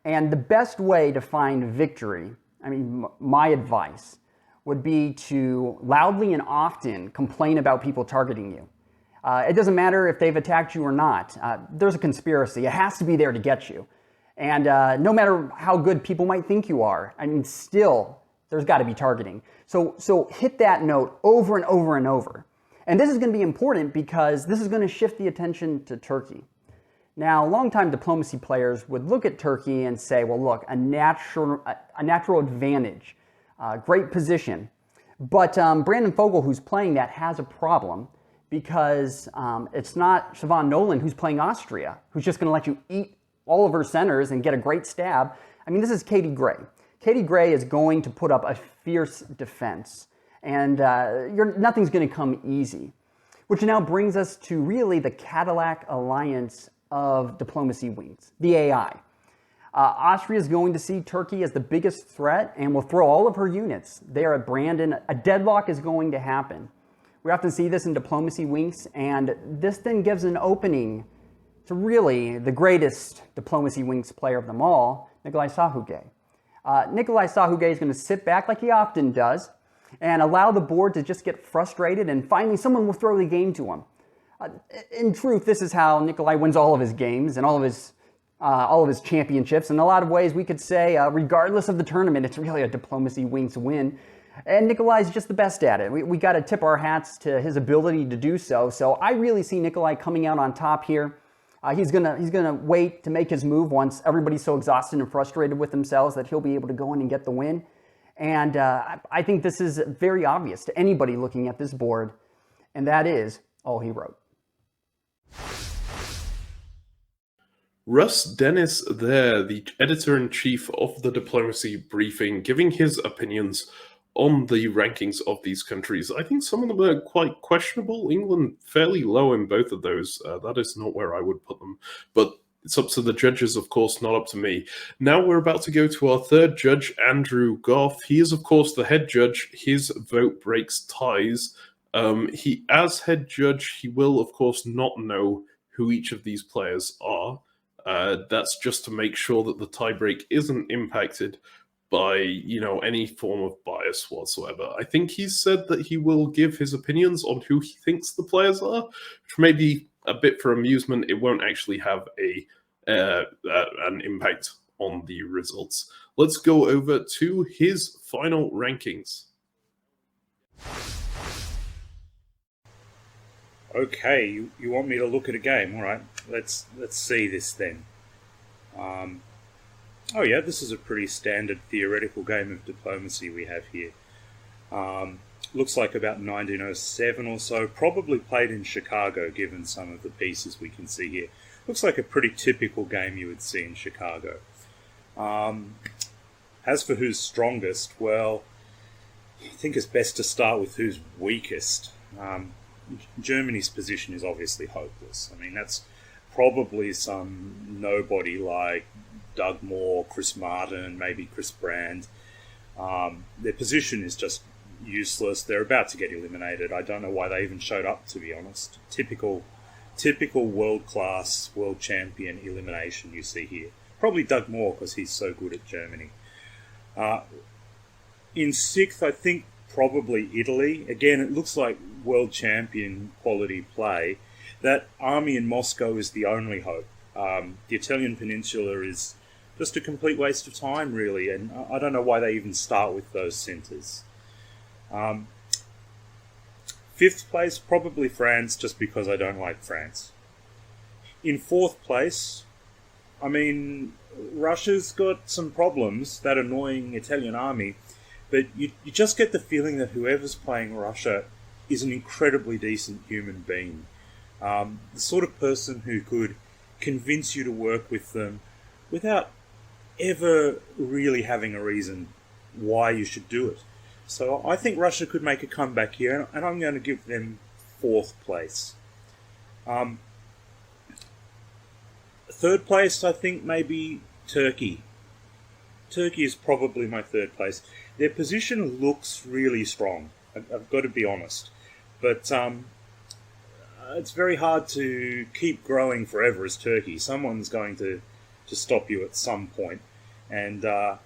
and the best way to find victory, I mean, my advice would be to loudly and often complain about people targeting you. It doesn't matter if they've attacked you or not. There's a conspiracy. It has to be there to get you. And no matter how good people might think you are, I mean, still, there's got to be targeting. So hit that note over and over and over. And this is going to be important because this is going to shift the attention to Turkey. Now, longtime diplomacy players would look at Turkey and say, well, look, a natural advantage, great position. But Brandon Fogel, who's playing that, has a problem because it's not Siobhan Nolan who's playing Austria, who's just going to let you eat all of her centers and get a great stab. I mean, this is Katie Gray. Katie Gray is going to put up a fierce defense, and nothing's going to come easy. Which now brings us to really the Cadillac alliance of DiplomacyWinks, the AI. Austria is going to see Turkey as the biggest threat and will throw all of her units there at Brandon. A deadlock is going to happen. We often see this in DiplomacyWinks, and this then gives an opening to really the greatest DiplomacyWinks player of them all, Nikolai Sahuge. Nikolai Sahuge is going to sit back like he often does and allow the board to just get frustrated, and finally someone will throw the game to him. In truth, this is how Nikolai wins all of his games and all of his championships. In a lot of ways, we could say, regardless of the tournament, it's really a DiplomacyWinks win. And Nikolai's just the best at it. We got to tip our hats to his ability to do so. So I really see Nikolai coming out on top here. He's gonna wait to make his move once everybody's so exhausted and frustrated with themselves that he'll be able to go in and get the win. And I think this is very obvious to anybody looking at this board, and that is all he wrote. Russ Dennis there, the editor-in-chief of the Diplomacy Briefing, giving his opinions on the rankings of these countries. I think some of them are quite questionable. England fairly low in both of those. That is not where I would put them. But it's up to the judges, of course, not up to me. Now we're about to go to our third judge, Andrew Goff. He is, of course, the head judge. His vote breaks ties. As head judge, he will, of course, not know who each of these players are. That's just to make sure that the tiebreak isn't impacted by, any form of bias whatsoever. I think he's said that he will give his opinions on who he thinks the players are, which may be a bit for amusement. It won't actually have an impact on the results. Let's go over to his final rankings. Okay, you want me to look at a game? All right, let's see this then. Oh yeah, this is a pretty standard theoretical game of diplomacy we have here. Looks like about 1907 or so, probably played in Chicago given some of the pieces we can see here. Looks like a pretty typical game you would see in Chicago. As for who's strongest, well, I think it's best to start with who's weakest. Germany's position is obviously hopeless. I mean, that's probably some nobody like Doug Moore, Chris Martin, maybe Chris Brand. Their position is just useless. They're about to get eliminated. I don't know why they even showed up, to be honest. Typical world-class, world champion elimination you see here. Probably Doug Moore, because he's so good at Germany. In sixth, I think probably Italy. Again, it looks like world champion quality play. That army in Moscow is the only hope. The Italian peninsula is just a complete waste of time, really, and I don't know why they even start with those centres. Fifth place, probably France, just because I don't like France. In fourth place, I mean, Russia's got some problems, that annoying Italian army, but you just get the feeling that whoever's playing Russia is an incredibly decent human being. The sort of person who could convince you to work with them without ever really having a reason why you should do it. So I think Russia could make a comeback here, and I'm going to give them 4th place. Third place, I think maybe Turkey. Turkey is probably my 3rd place. Their position looks really strong, I've got to be honest. But it's very hard to keep growing forever as Turkey. Someone's going to stop you at some point. And I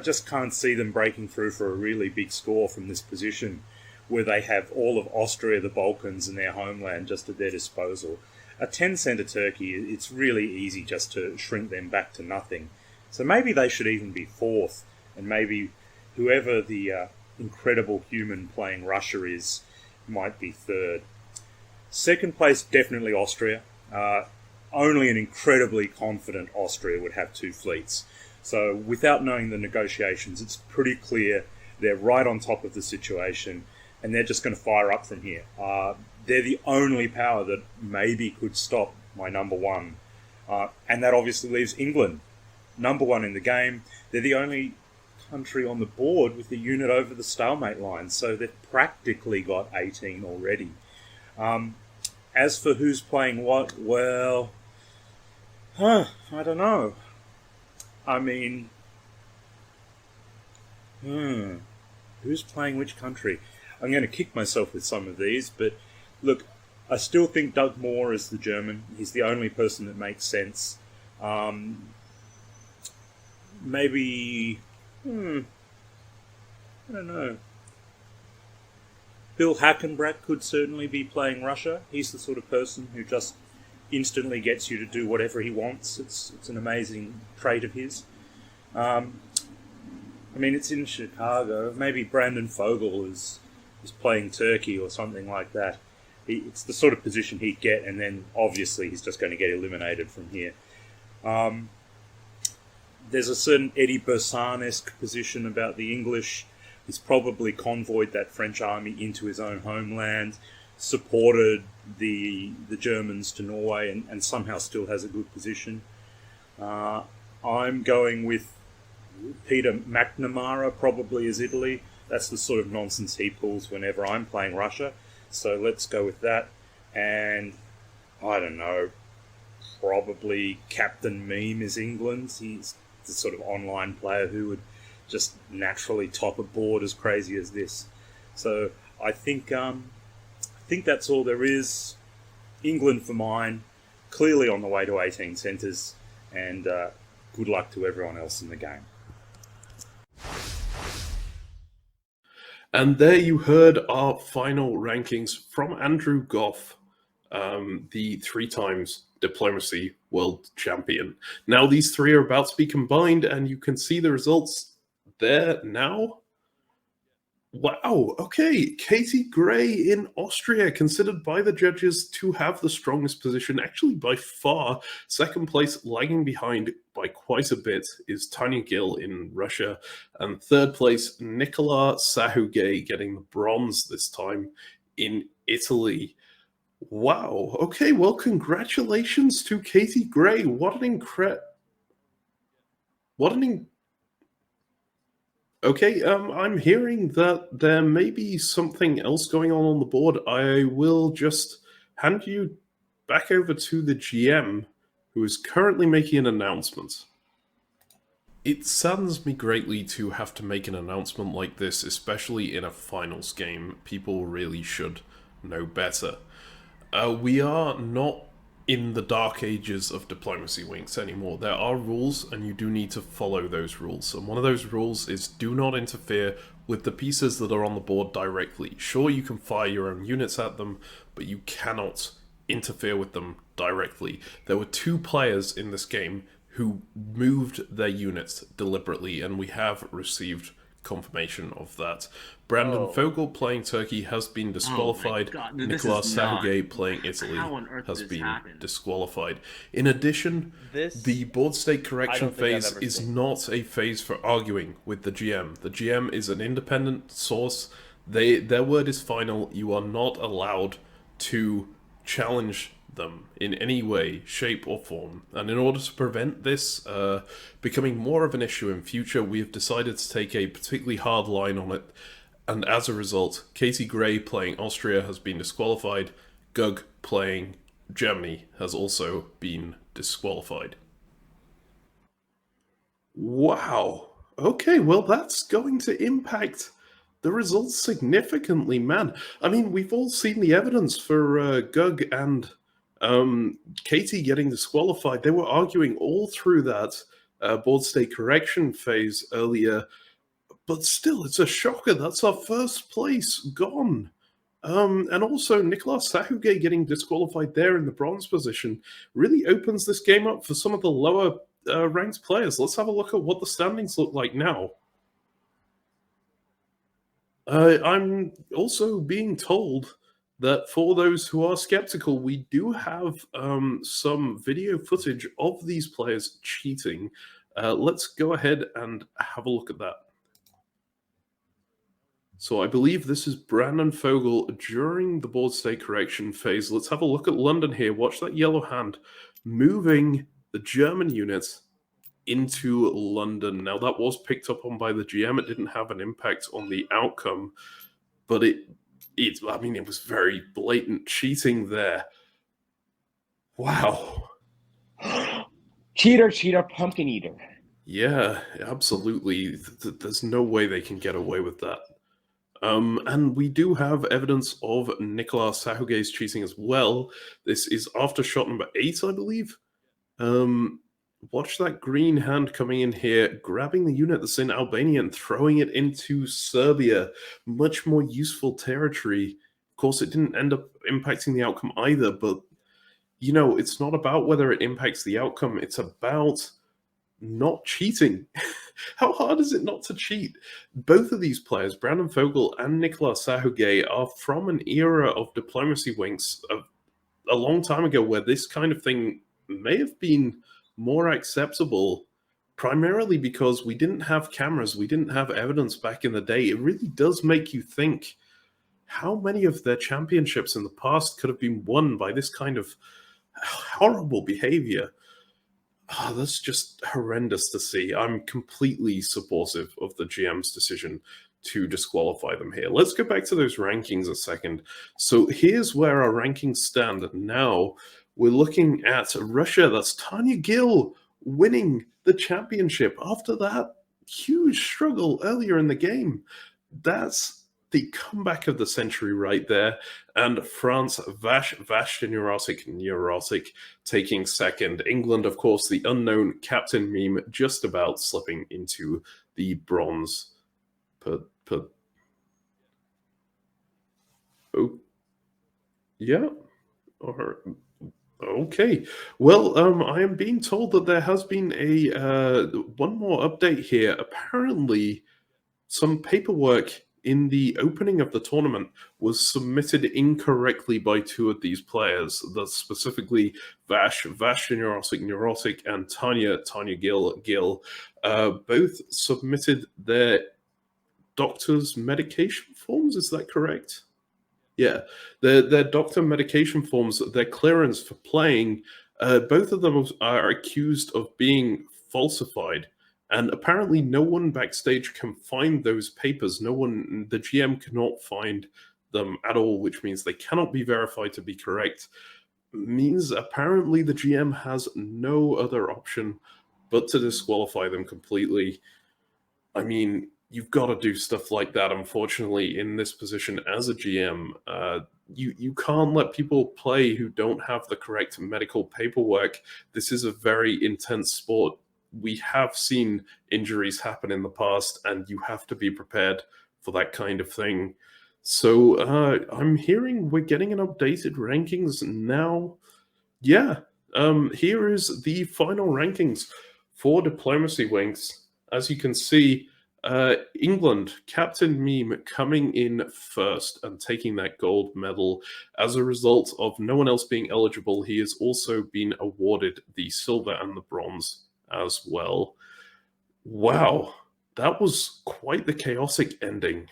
just can't see them breaking through for a really big score from this position where they have all of Austria, the Balkans, and their homeland just at their disposal. A 10-center Turkey, it's really easy just to shrink them back to nothing. So maybe they should even be 4th, and maybe whoever the incredible human playing Russia is might be 3rd. 2nd place, definitely Austria. Only an incredibly confident Austria would have 2 fleets. So without knowing the negotiations, it's pretty clear they're right on top of the situation, and they're just going to fire up from here. They're the only power that maybe could stop my number 1. And that obviously leaves England, number 1 in the game. They're the only country on the board with a unit over the stalemate line, so they've practically got 18 already. As for who's playing what, well, I don't know. I mean, who's playing which country? I'm going to kick myself with some of these, but look, I still think Doug Moore is the German. He's the only person that makes sense. Maybe, I don't know. Bill Hackenbrack could certainly be playing Russia. He's the sort of person who just instantly gets you to do whatever he wants. It's an amazing trait of his. I mean, it's in Chicago. Maybe Brandon Fogel is playing Turkey or something like that. It's the sort of position he'd get, and then obviously he's just going to get eliminated from here. There's a certain Eddie Bursan-esque position about the English. He's probably convoyed that French army into his own homeland, supported the Germans to Norway, and somehow still has a good position. I'm going with Peter McNamara, probably as Italy. That's the sort of nonsense he pulls whenever I'm playing Russia. So let's go with that. And I don't know, probably Captain Meme is England. He's the sort of online player who would just naturally top a board as crazy as this. So I think that's all there is. England for mine, clearly on the way to 18 centres, and good luck to everyone else in the game. And there you heard our final rankings from Andrew Goff, the 3 times Diplomacy World Champion. Now these 3 are about to be combined, and you can see the results there now. Wow, okay, Katie Gray in Austria, considered by the judges to have the strongest position, actually by far. 2nd place, lagging behind by quite a bit, is Tanya Gill in Russia. And 3rd place, Nicola Sahugay, getting the bronze this time in Italy. Wow, okay, well, congratulations to Katie Gray. Okay, I'm hearing that there may be something else going on the board. I will just hand you back over to the GM, who is currently making an announcement. It saddens me greatly to have to make an announcement like this, especially in a finals game. People really should know better. We are not in the dark ages of DiplomacyWinks anymore. There are rules, and you do need to follow those rules. And one of those rules is do not interfere with the pieces that are on the board directly. Sure, you can fire your own units at them, but you cannot interfere with them directly. There were 2 players in this game who moved their units deliberately, and we have received confirmation of that. Brandon Fogel playing Turkey has been disqualified. Nicolas Sahuguet playing Italy has been disqualified. In addition, the board state correction phase is not a phase for arguing with the GM. The GM is an independent source. Their word is final. You are not allowed to challenge them in any way, shape, or form. And in order to prevent this becoming more of an issue in future, we have decided to take a particularly hard line on it. And as a result, Katie Gray playing Austria has been disqualified. Gug playing Germany has also been disqualified. Wow. Okay, well, that's going to impact the results significantly, man. I mean, we've all seen the evidence for Gug and Katie getting disqualified. They were arguing all through that board state correction phase earlier, but still, it's a shocker. That's our first place gone. And also, Nicolas Sahuguet getting disqualified there in the bronze position really opens this game up for some of the lower ranked players. Let's have a look at what the standings look like now. I'm also being told that for those who are skeptical, we do have some video footage of these players cheating. Let's go ahead and have a look at that. So I believe this is Brandon Fogel during the board state correction phase. Let's have a look at London here. Watch that yellow hand moving the German units into London. Now that was picked up on by the GM. It didn't have an impact on the outcome, but it was very blatant cheating there. Wow. Cheater, pumpkin eater. Yeah, absolutely. There's no way they can get away with that. And we do have evidence of Nicolas Sahuguet's cheating as well. This is after shot number 8, I believe. Watch that green hand coming in here, grabbing the unit that's in Albania and throwing it into Serbia. Much more useful territory. Of course, it didn't end up impacting the outcome either, but, you know, it's not about whether it impacts the outcome. It's about not cheating. How hard is it not to cheat? Both of these players, Brandon Fogel and Nicolas Sahuguet, are from an era of DiplomacyWinks a long time ago where this kind of thing may have been more acceptable, primarily because we didn't have cameras, we didn't have evidence back in the day. It really does make you think how many of their championships in the past could have been won by this kind of horrible behavior. That's just horrendous to see. I'm completely supportive of the GM's decision to disqualify them here. Let's go back to those rankings a second. So here's where our rankings stand now. We're looking at Russia. That's Tanya Gill winning the championship after that huge struggle earlier in the game. That's the comeback of the century right there. And France, Vash Neurotic taking second. England, of course, the unknown captain meme, just about slipping into the bronze. Oh, yeah. Okay. Well, I am being told that there has been a one more update here. Apparently, some paperwork in the opening of the tournament was submitted incorrectly by 2 of these players. That's specifically Vash Neurotic, and Tanya Gill. Both submitted their doctor's medication forms. Is that correct? Yeah, their doctor medication forms, their clearance for playing, both of them are accused of being falsified. And apparently no one backstage can find those papers. The GM cannot find them at all, which means they cannot be verified to be correct. Means apparently the GM has no other option but to disqualify them completely. I mean, you've got to do stuff like that, unfortunately, in this position as a GM. You can't let people play who don't have the correct medical paperwork. This is a very intense sport. We have seen injuries happen in the past, and you have to be prepared for that kind of thing. So I'm hearing we're getting an updated rankings now. Yeah, here is the final rankings for DiplomacyWinks. As you can see, England, Captain Meme coming in first and taking that gold medal. As a result of no one else being eligible, he has also been awarded the silver and the bronze as well. Wow, that was quite the chaotic ending.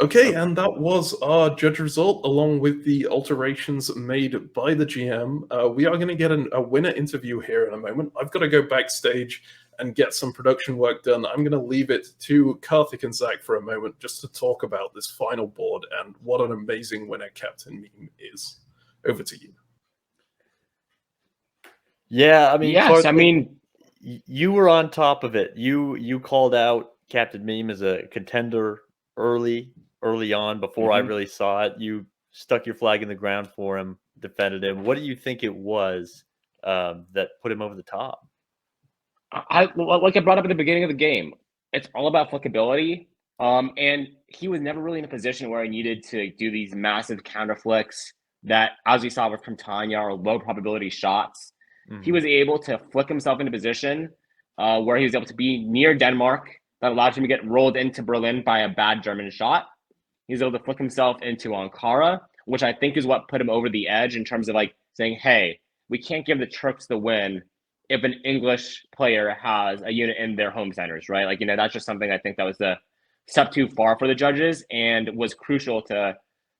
Okay, and that was our judge result, along with the alterations made by the GM. We are going to get a winner interview here in a moment. I've got to go backstage and get some production work done. I'm going to leave it to Karthik and Zach for a moment just to talk about this final board and what an amazing winner Captain Meme is. Over to you. Yeah, I mean, yes, Karthik, I mean, you were on top of it. You called out Captain Meme as a contender early on before I really saw it. You stuck your flag in the ground for him, defended him. What do you think it was that put him over the top? Like I brought up at the beginning of the game, it's all about flickability. And he was never really in a position where he needed to do these massive counter flicks that, as we saw from Tanya, are low probability shots. He was able to flick himself into position where he was able to be near Denmark. That allowed him to get rolled into Berlin by a bad German shot. He was able to flick himself into Ankara, which I think is what put him over the edge in terms of like saying, hey, we can't give the Turks the win if an English player has a unit in their home centers, right? Like, that's just something I think that was the step too far for the judges and was crucial to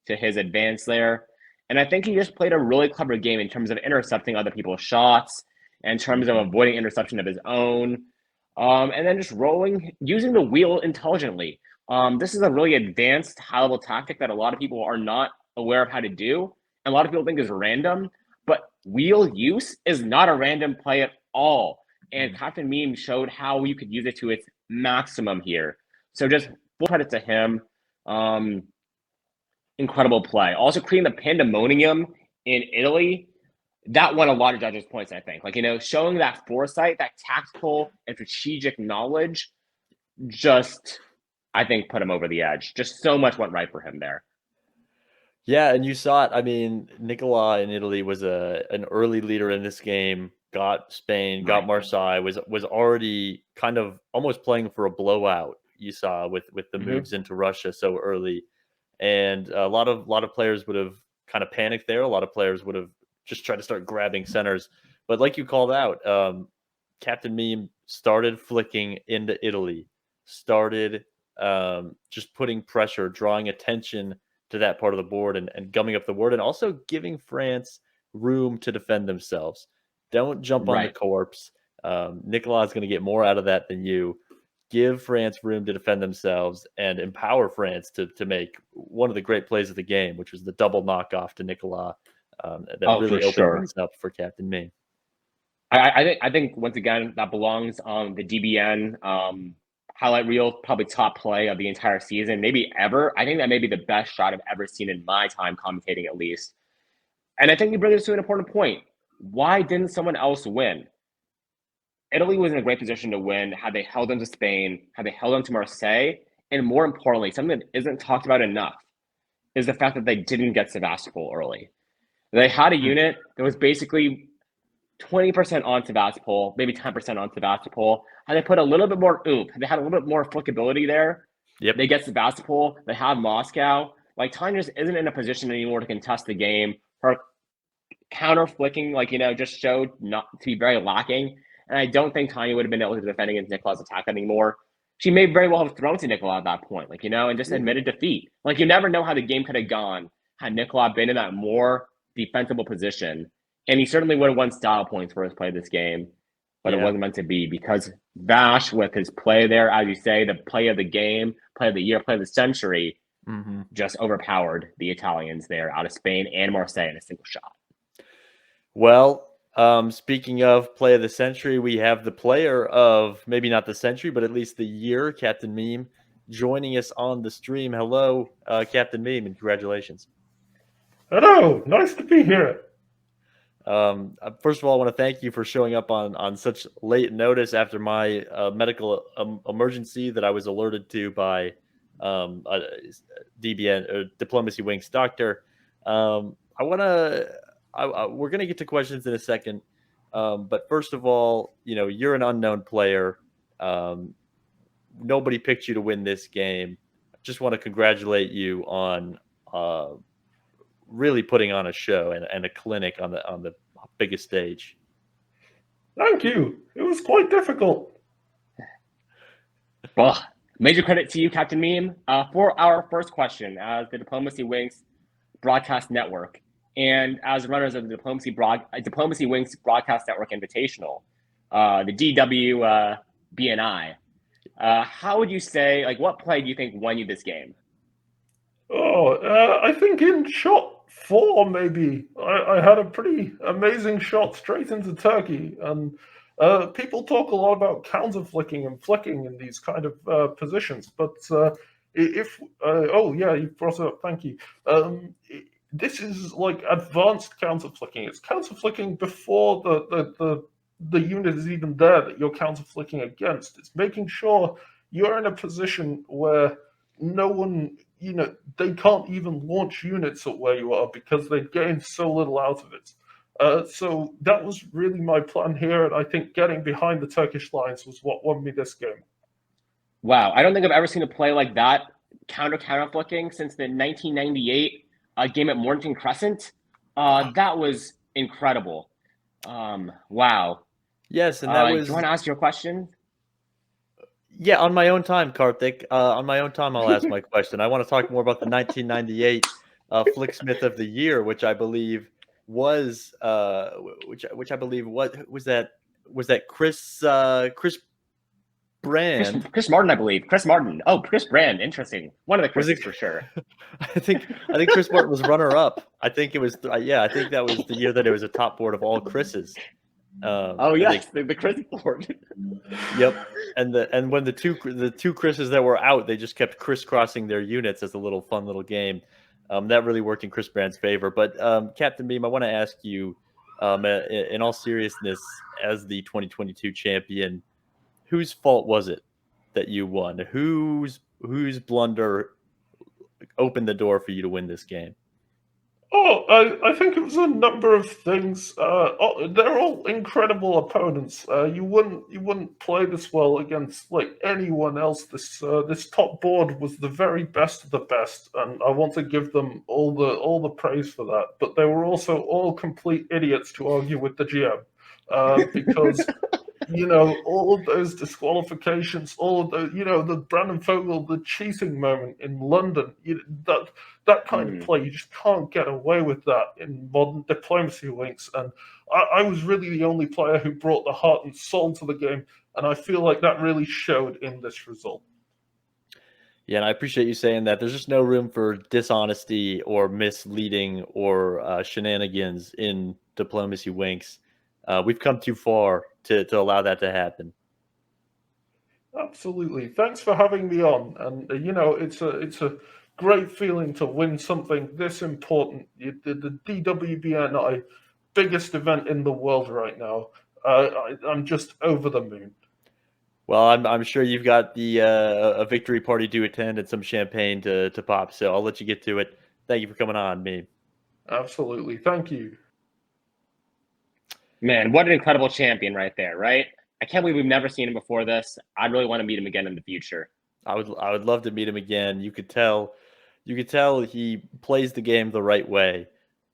his advance there. And I think he just played a really clever game in terms of intercepting other people's shots, in terms of avoiding interception of his own, and then just using the wheel intelligently. This is a really advanced high-level tactic that a lot of people are not aware of how to do. And a lot of people think is random, but wheel use is not a random play at all. And Captain Meme showed how you could use it to its maximum here. So just full credit to him. Incredible play. Also creating the pandemonium in Italy, that won a lot of judges' points, I think. Like, showing that foresight, that tactical and strategic knowledge, just, I think, put him over the edge. Just so much went right for him there. Yeah, and you saw it. I mean, Nicola in Italy was an early leader in this game, got Spain, got Marseille, was already kind of almost playing for a blowout, you saw, with the moves into Russia so early. And a lot of players would have kind of panicked there. A lot of players would have just tried to start grabbing centers. But like you called out, Captain Meme started flicking into Italy, started just putting pressure, drawing attention to that part of the board and gumming up the board, and also giving France room to defend themselves. Don't jump on the corpse. Nicola is going to get more out of that than you. Give France room to defend themselves and empower France to make one of the great plays of the game, which was the double knockoff to Nicola. That really opened things up for Captain Meme. I think once again that belongs on the DBN highlight reel, probably top play of the entire season, maybe ever. I think that may be the best shot I've ever seen in my time commentating, at least. And I think you bring us to an important point. Why didn't someone else win? Italy was in a great position to win had they held on to Spain, had they held on to Marseille, and more importantly, something that isn't talked about enough is the fact that they didn't get Sevastopol early. They had a unit that was basically 20% on Sevastopol, maybe 10% on Sevastopol. Had they put a little bit more oomph, they had a little bit more flickability there. Yep. They get Sevastopol, they have Moscow. Like, Tanya just isn't in a position anymore to contest the game. Her counter flicking, just showed not to be very lacking. And I don't think Tanya would have been able to defend against Nicola's attack anymore. She may very well have thrown to Nicola at that point, and just admitted defeat. You never know how the game could have gone had Nicola been in that more defensible position. And he certainly would have won style points for his play this game, but it wasn't meant to be because Vash, with his play there, as you say, the play of the game, play of the year, play of the century, just overpowered the Italians there out of Spain and Marseille in a single shot. Well, speaking of play of the century, we have the player of maybe not the century, but at least the year, Captain Meme, joining us on the stream. Hello, Captain Meme, and congratulations. Hello, nice to be here. First of all, I want to thank you for showing up on such late notice after my medical emergency that I was alerted to by DBN or DiplomacyWinks doctor. We're going to get to questions in a second. But first of all, you're an unknown player. Nobody picked you to win this game. Just want to congratulate you on really putting on a show and a clinic on the biggest stage. Thank you. It was quite difficult. Well, major credit to you, Captain Meme, for our first question as the DiplomacyWinks Broadcast Network and as runners of the DiplomacyWinks Broadcast Network Invitational, the DWBNI. How would you say, like, what play do you think won you this game? I think in shot 4, maybe. I had a pretty amazing shot straight into Turkey, and people talk a lot about counter flicking and flicking in these kind of positions, but you brought it up, thank you. This is like advanced counter flicking. It's counter flicking before the unit is even there that you're counter flicking against. It's making sure you're in a position where no one, they can't even launch units at where you are because they gain so little out of it. So that was really my plan here, and I think getting behind the Turkish lines was what won me this game. Wow, I don't think I've ever seen a play like that, counter flicking, since the 1998 game at Mornington Crescent. That was incredible. Wow. Yes, and that was. Do you want to ask your question? Yeah, on my own time, Karthik. On my own time, I'll ask my question. I want to talk more about the 1998 Flicksmith of the Year, which I believe was which I believe was that Chris Brand. Chris Martin, I believe. Chris Martin. Oh, Chris Brand. Interesting. One of the Chris's for sure. I think Chris Martin was runner up. I think it was. I think that was the year that it was a top board of all Chris's. The Chris board. Yep. And when the two Chris's that were out, they just kept crisscrossing their units as a little fun little game. That really worked in Chris Brand's favor. But Captain Beam, I want to ask you, in all seriousness, as the 2022 champion, whose fault was it that you won? Whose blunder opened the door for you to win this game? I think it was a number of things. They're all incredible opponents. You wouldn't play this well against like anyone else. This top board was the very best of the best, and I want to give them all the praise for that. But they were also all complete idiots to argue with the GM because. All of those disqualifications, all of those, the Brandon Fogel, the cheating moment in London, that kind of play, you just can't get away with that in modern DiplomacyWinks. And I was really the only player who brought the heart and soul to the game, and I feel like that really showed in this result. Yeah, and I appreciate you saying that. There's just no room for dishonesty or misleading or shenanigans in DiplomacyWinks. We've come too far to allow that to happen. Absolutely. Thanks for having me on. And it's a great feeling to win something this important. The DWBNI biggest event in the world right now. I'm just over the moon. Well, I'm sure you've got a victory party to attend and some champagne to pop. So I'll let you get to it. Thank you for coming on, me. Absolutely. Thank you. Man, what an incredible champion right there, right? I can't believe we've never seen him before this. I'd really want to meet him again in the future. I would love to meet him again. You could tell he plays the game the right way.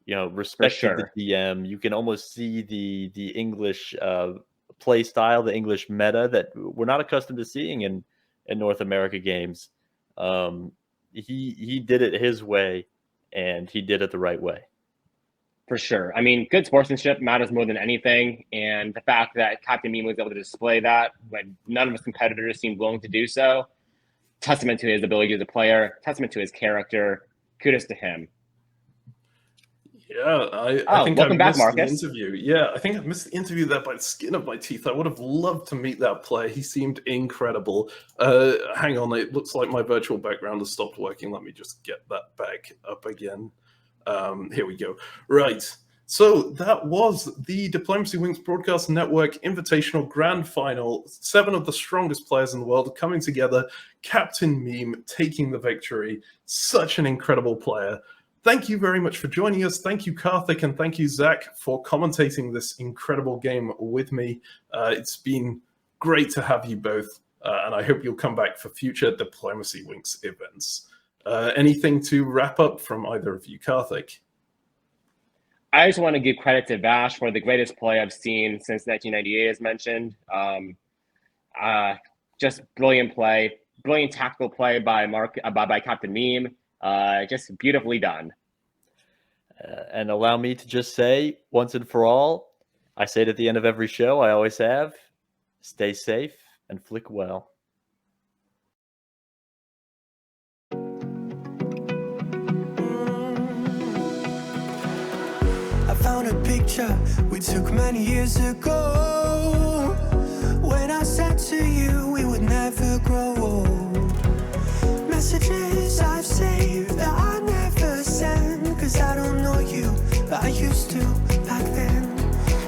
Respecting the DM. You can almost see the English play style, the English meta that we're not accustomed to seeing in North America games. He did it his way, and he did it the right way. For sure. I mean, good sportsmanship matters more than anything. And the fact that Captain Meme was able to display that when none of his competitors seemed willing to do so, testament to his ability as a player, testament to his character. Kudos to him. Yeah, I think welcome I back, missed Marcus. the interview. Yeah, I think I missed the interview there by the skin of my teeth. I would have loved to meet that player. He seemed incredible. Hang on, it looks like my virtual background has stopped working. Let me just get that back up again. Here we go. Right. So that was the DiplomacyWinks Broadcast Network Invitational Grand Final. 7 of the strongest players in the world coming together. Captain Meme taking the victory. Such an incredible player. Thank you very much for joining us. Thank you, Karthik, and thank you, Zach, for commentating this incredible game with me. It's been great to have you both, and I hope you'll come back for future DiplomacyWinks events. Anything to wrap up from either of you? Karthik? I just want to give credit to Vash for the greatest play I've seen since 1998, as mentioned. Just brilliant play, brilliant tactical play by by Captain Meme. Just beautifully done. And allow me to just say, once and for all, I say it at the end of every show, I always have, stay safe and flick well. I found a picture we took many years ago, when I said to you we would never grow old. Messages I've saved that I never send, cause I don't know you, but I used to back then.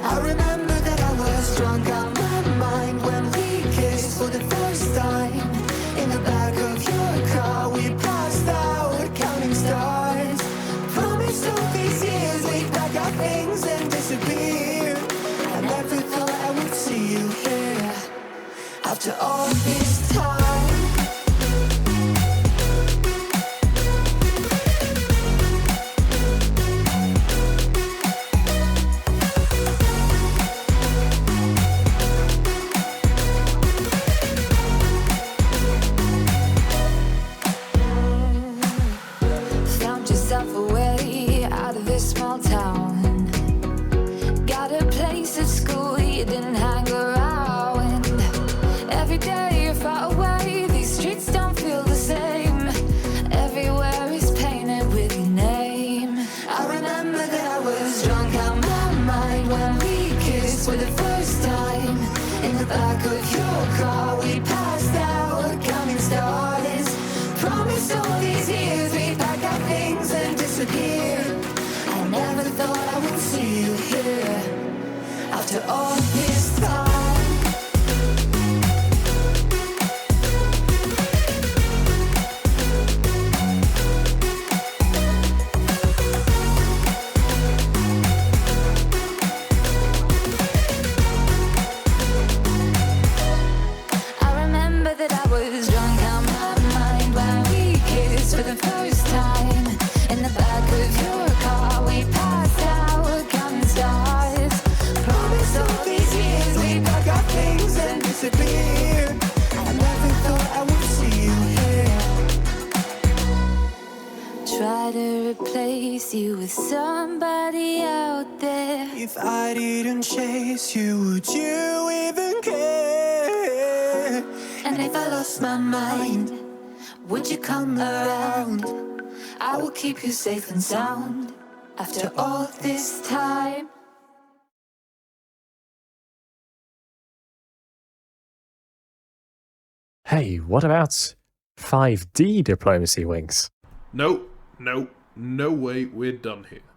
I remember that I was drunk out my mind when we kissed for the first time. In the back of your car we passed out counting stars. Promised all these years we'd pack our things and disappear. I never thought I would see you here after all this time. Found yourself a way out of this small town. Got a place at school you didn't hang around. Every day you're far away, these streets don't feel the same. Everywhere is painted with your name. I remember that I was drunk out my mind when we kissed for the first time. In the back of your car we passed out counting stars. Promised all these years we'd pack our things and disappear. I never thought I would see you here after all this time. I remember that I was drunk out my mind when we kissed for the first time. In the back of your car we passed out counting stars. Promised all these years we'd pack our things and disappear. I never thought I would see you here. Try to replace you with somebody out there. If I didn't chase you, would you even care? And if I lost my mind, would you come around? I will keep you safe and sound after all this time. Hey, what about 5D DiplomacyWinks? No way, we're done here.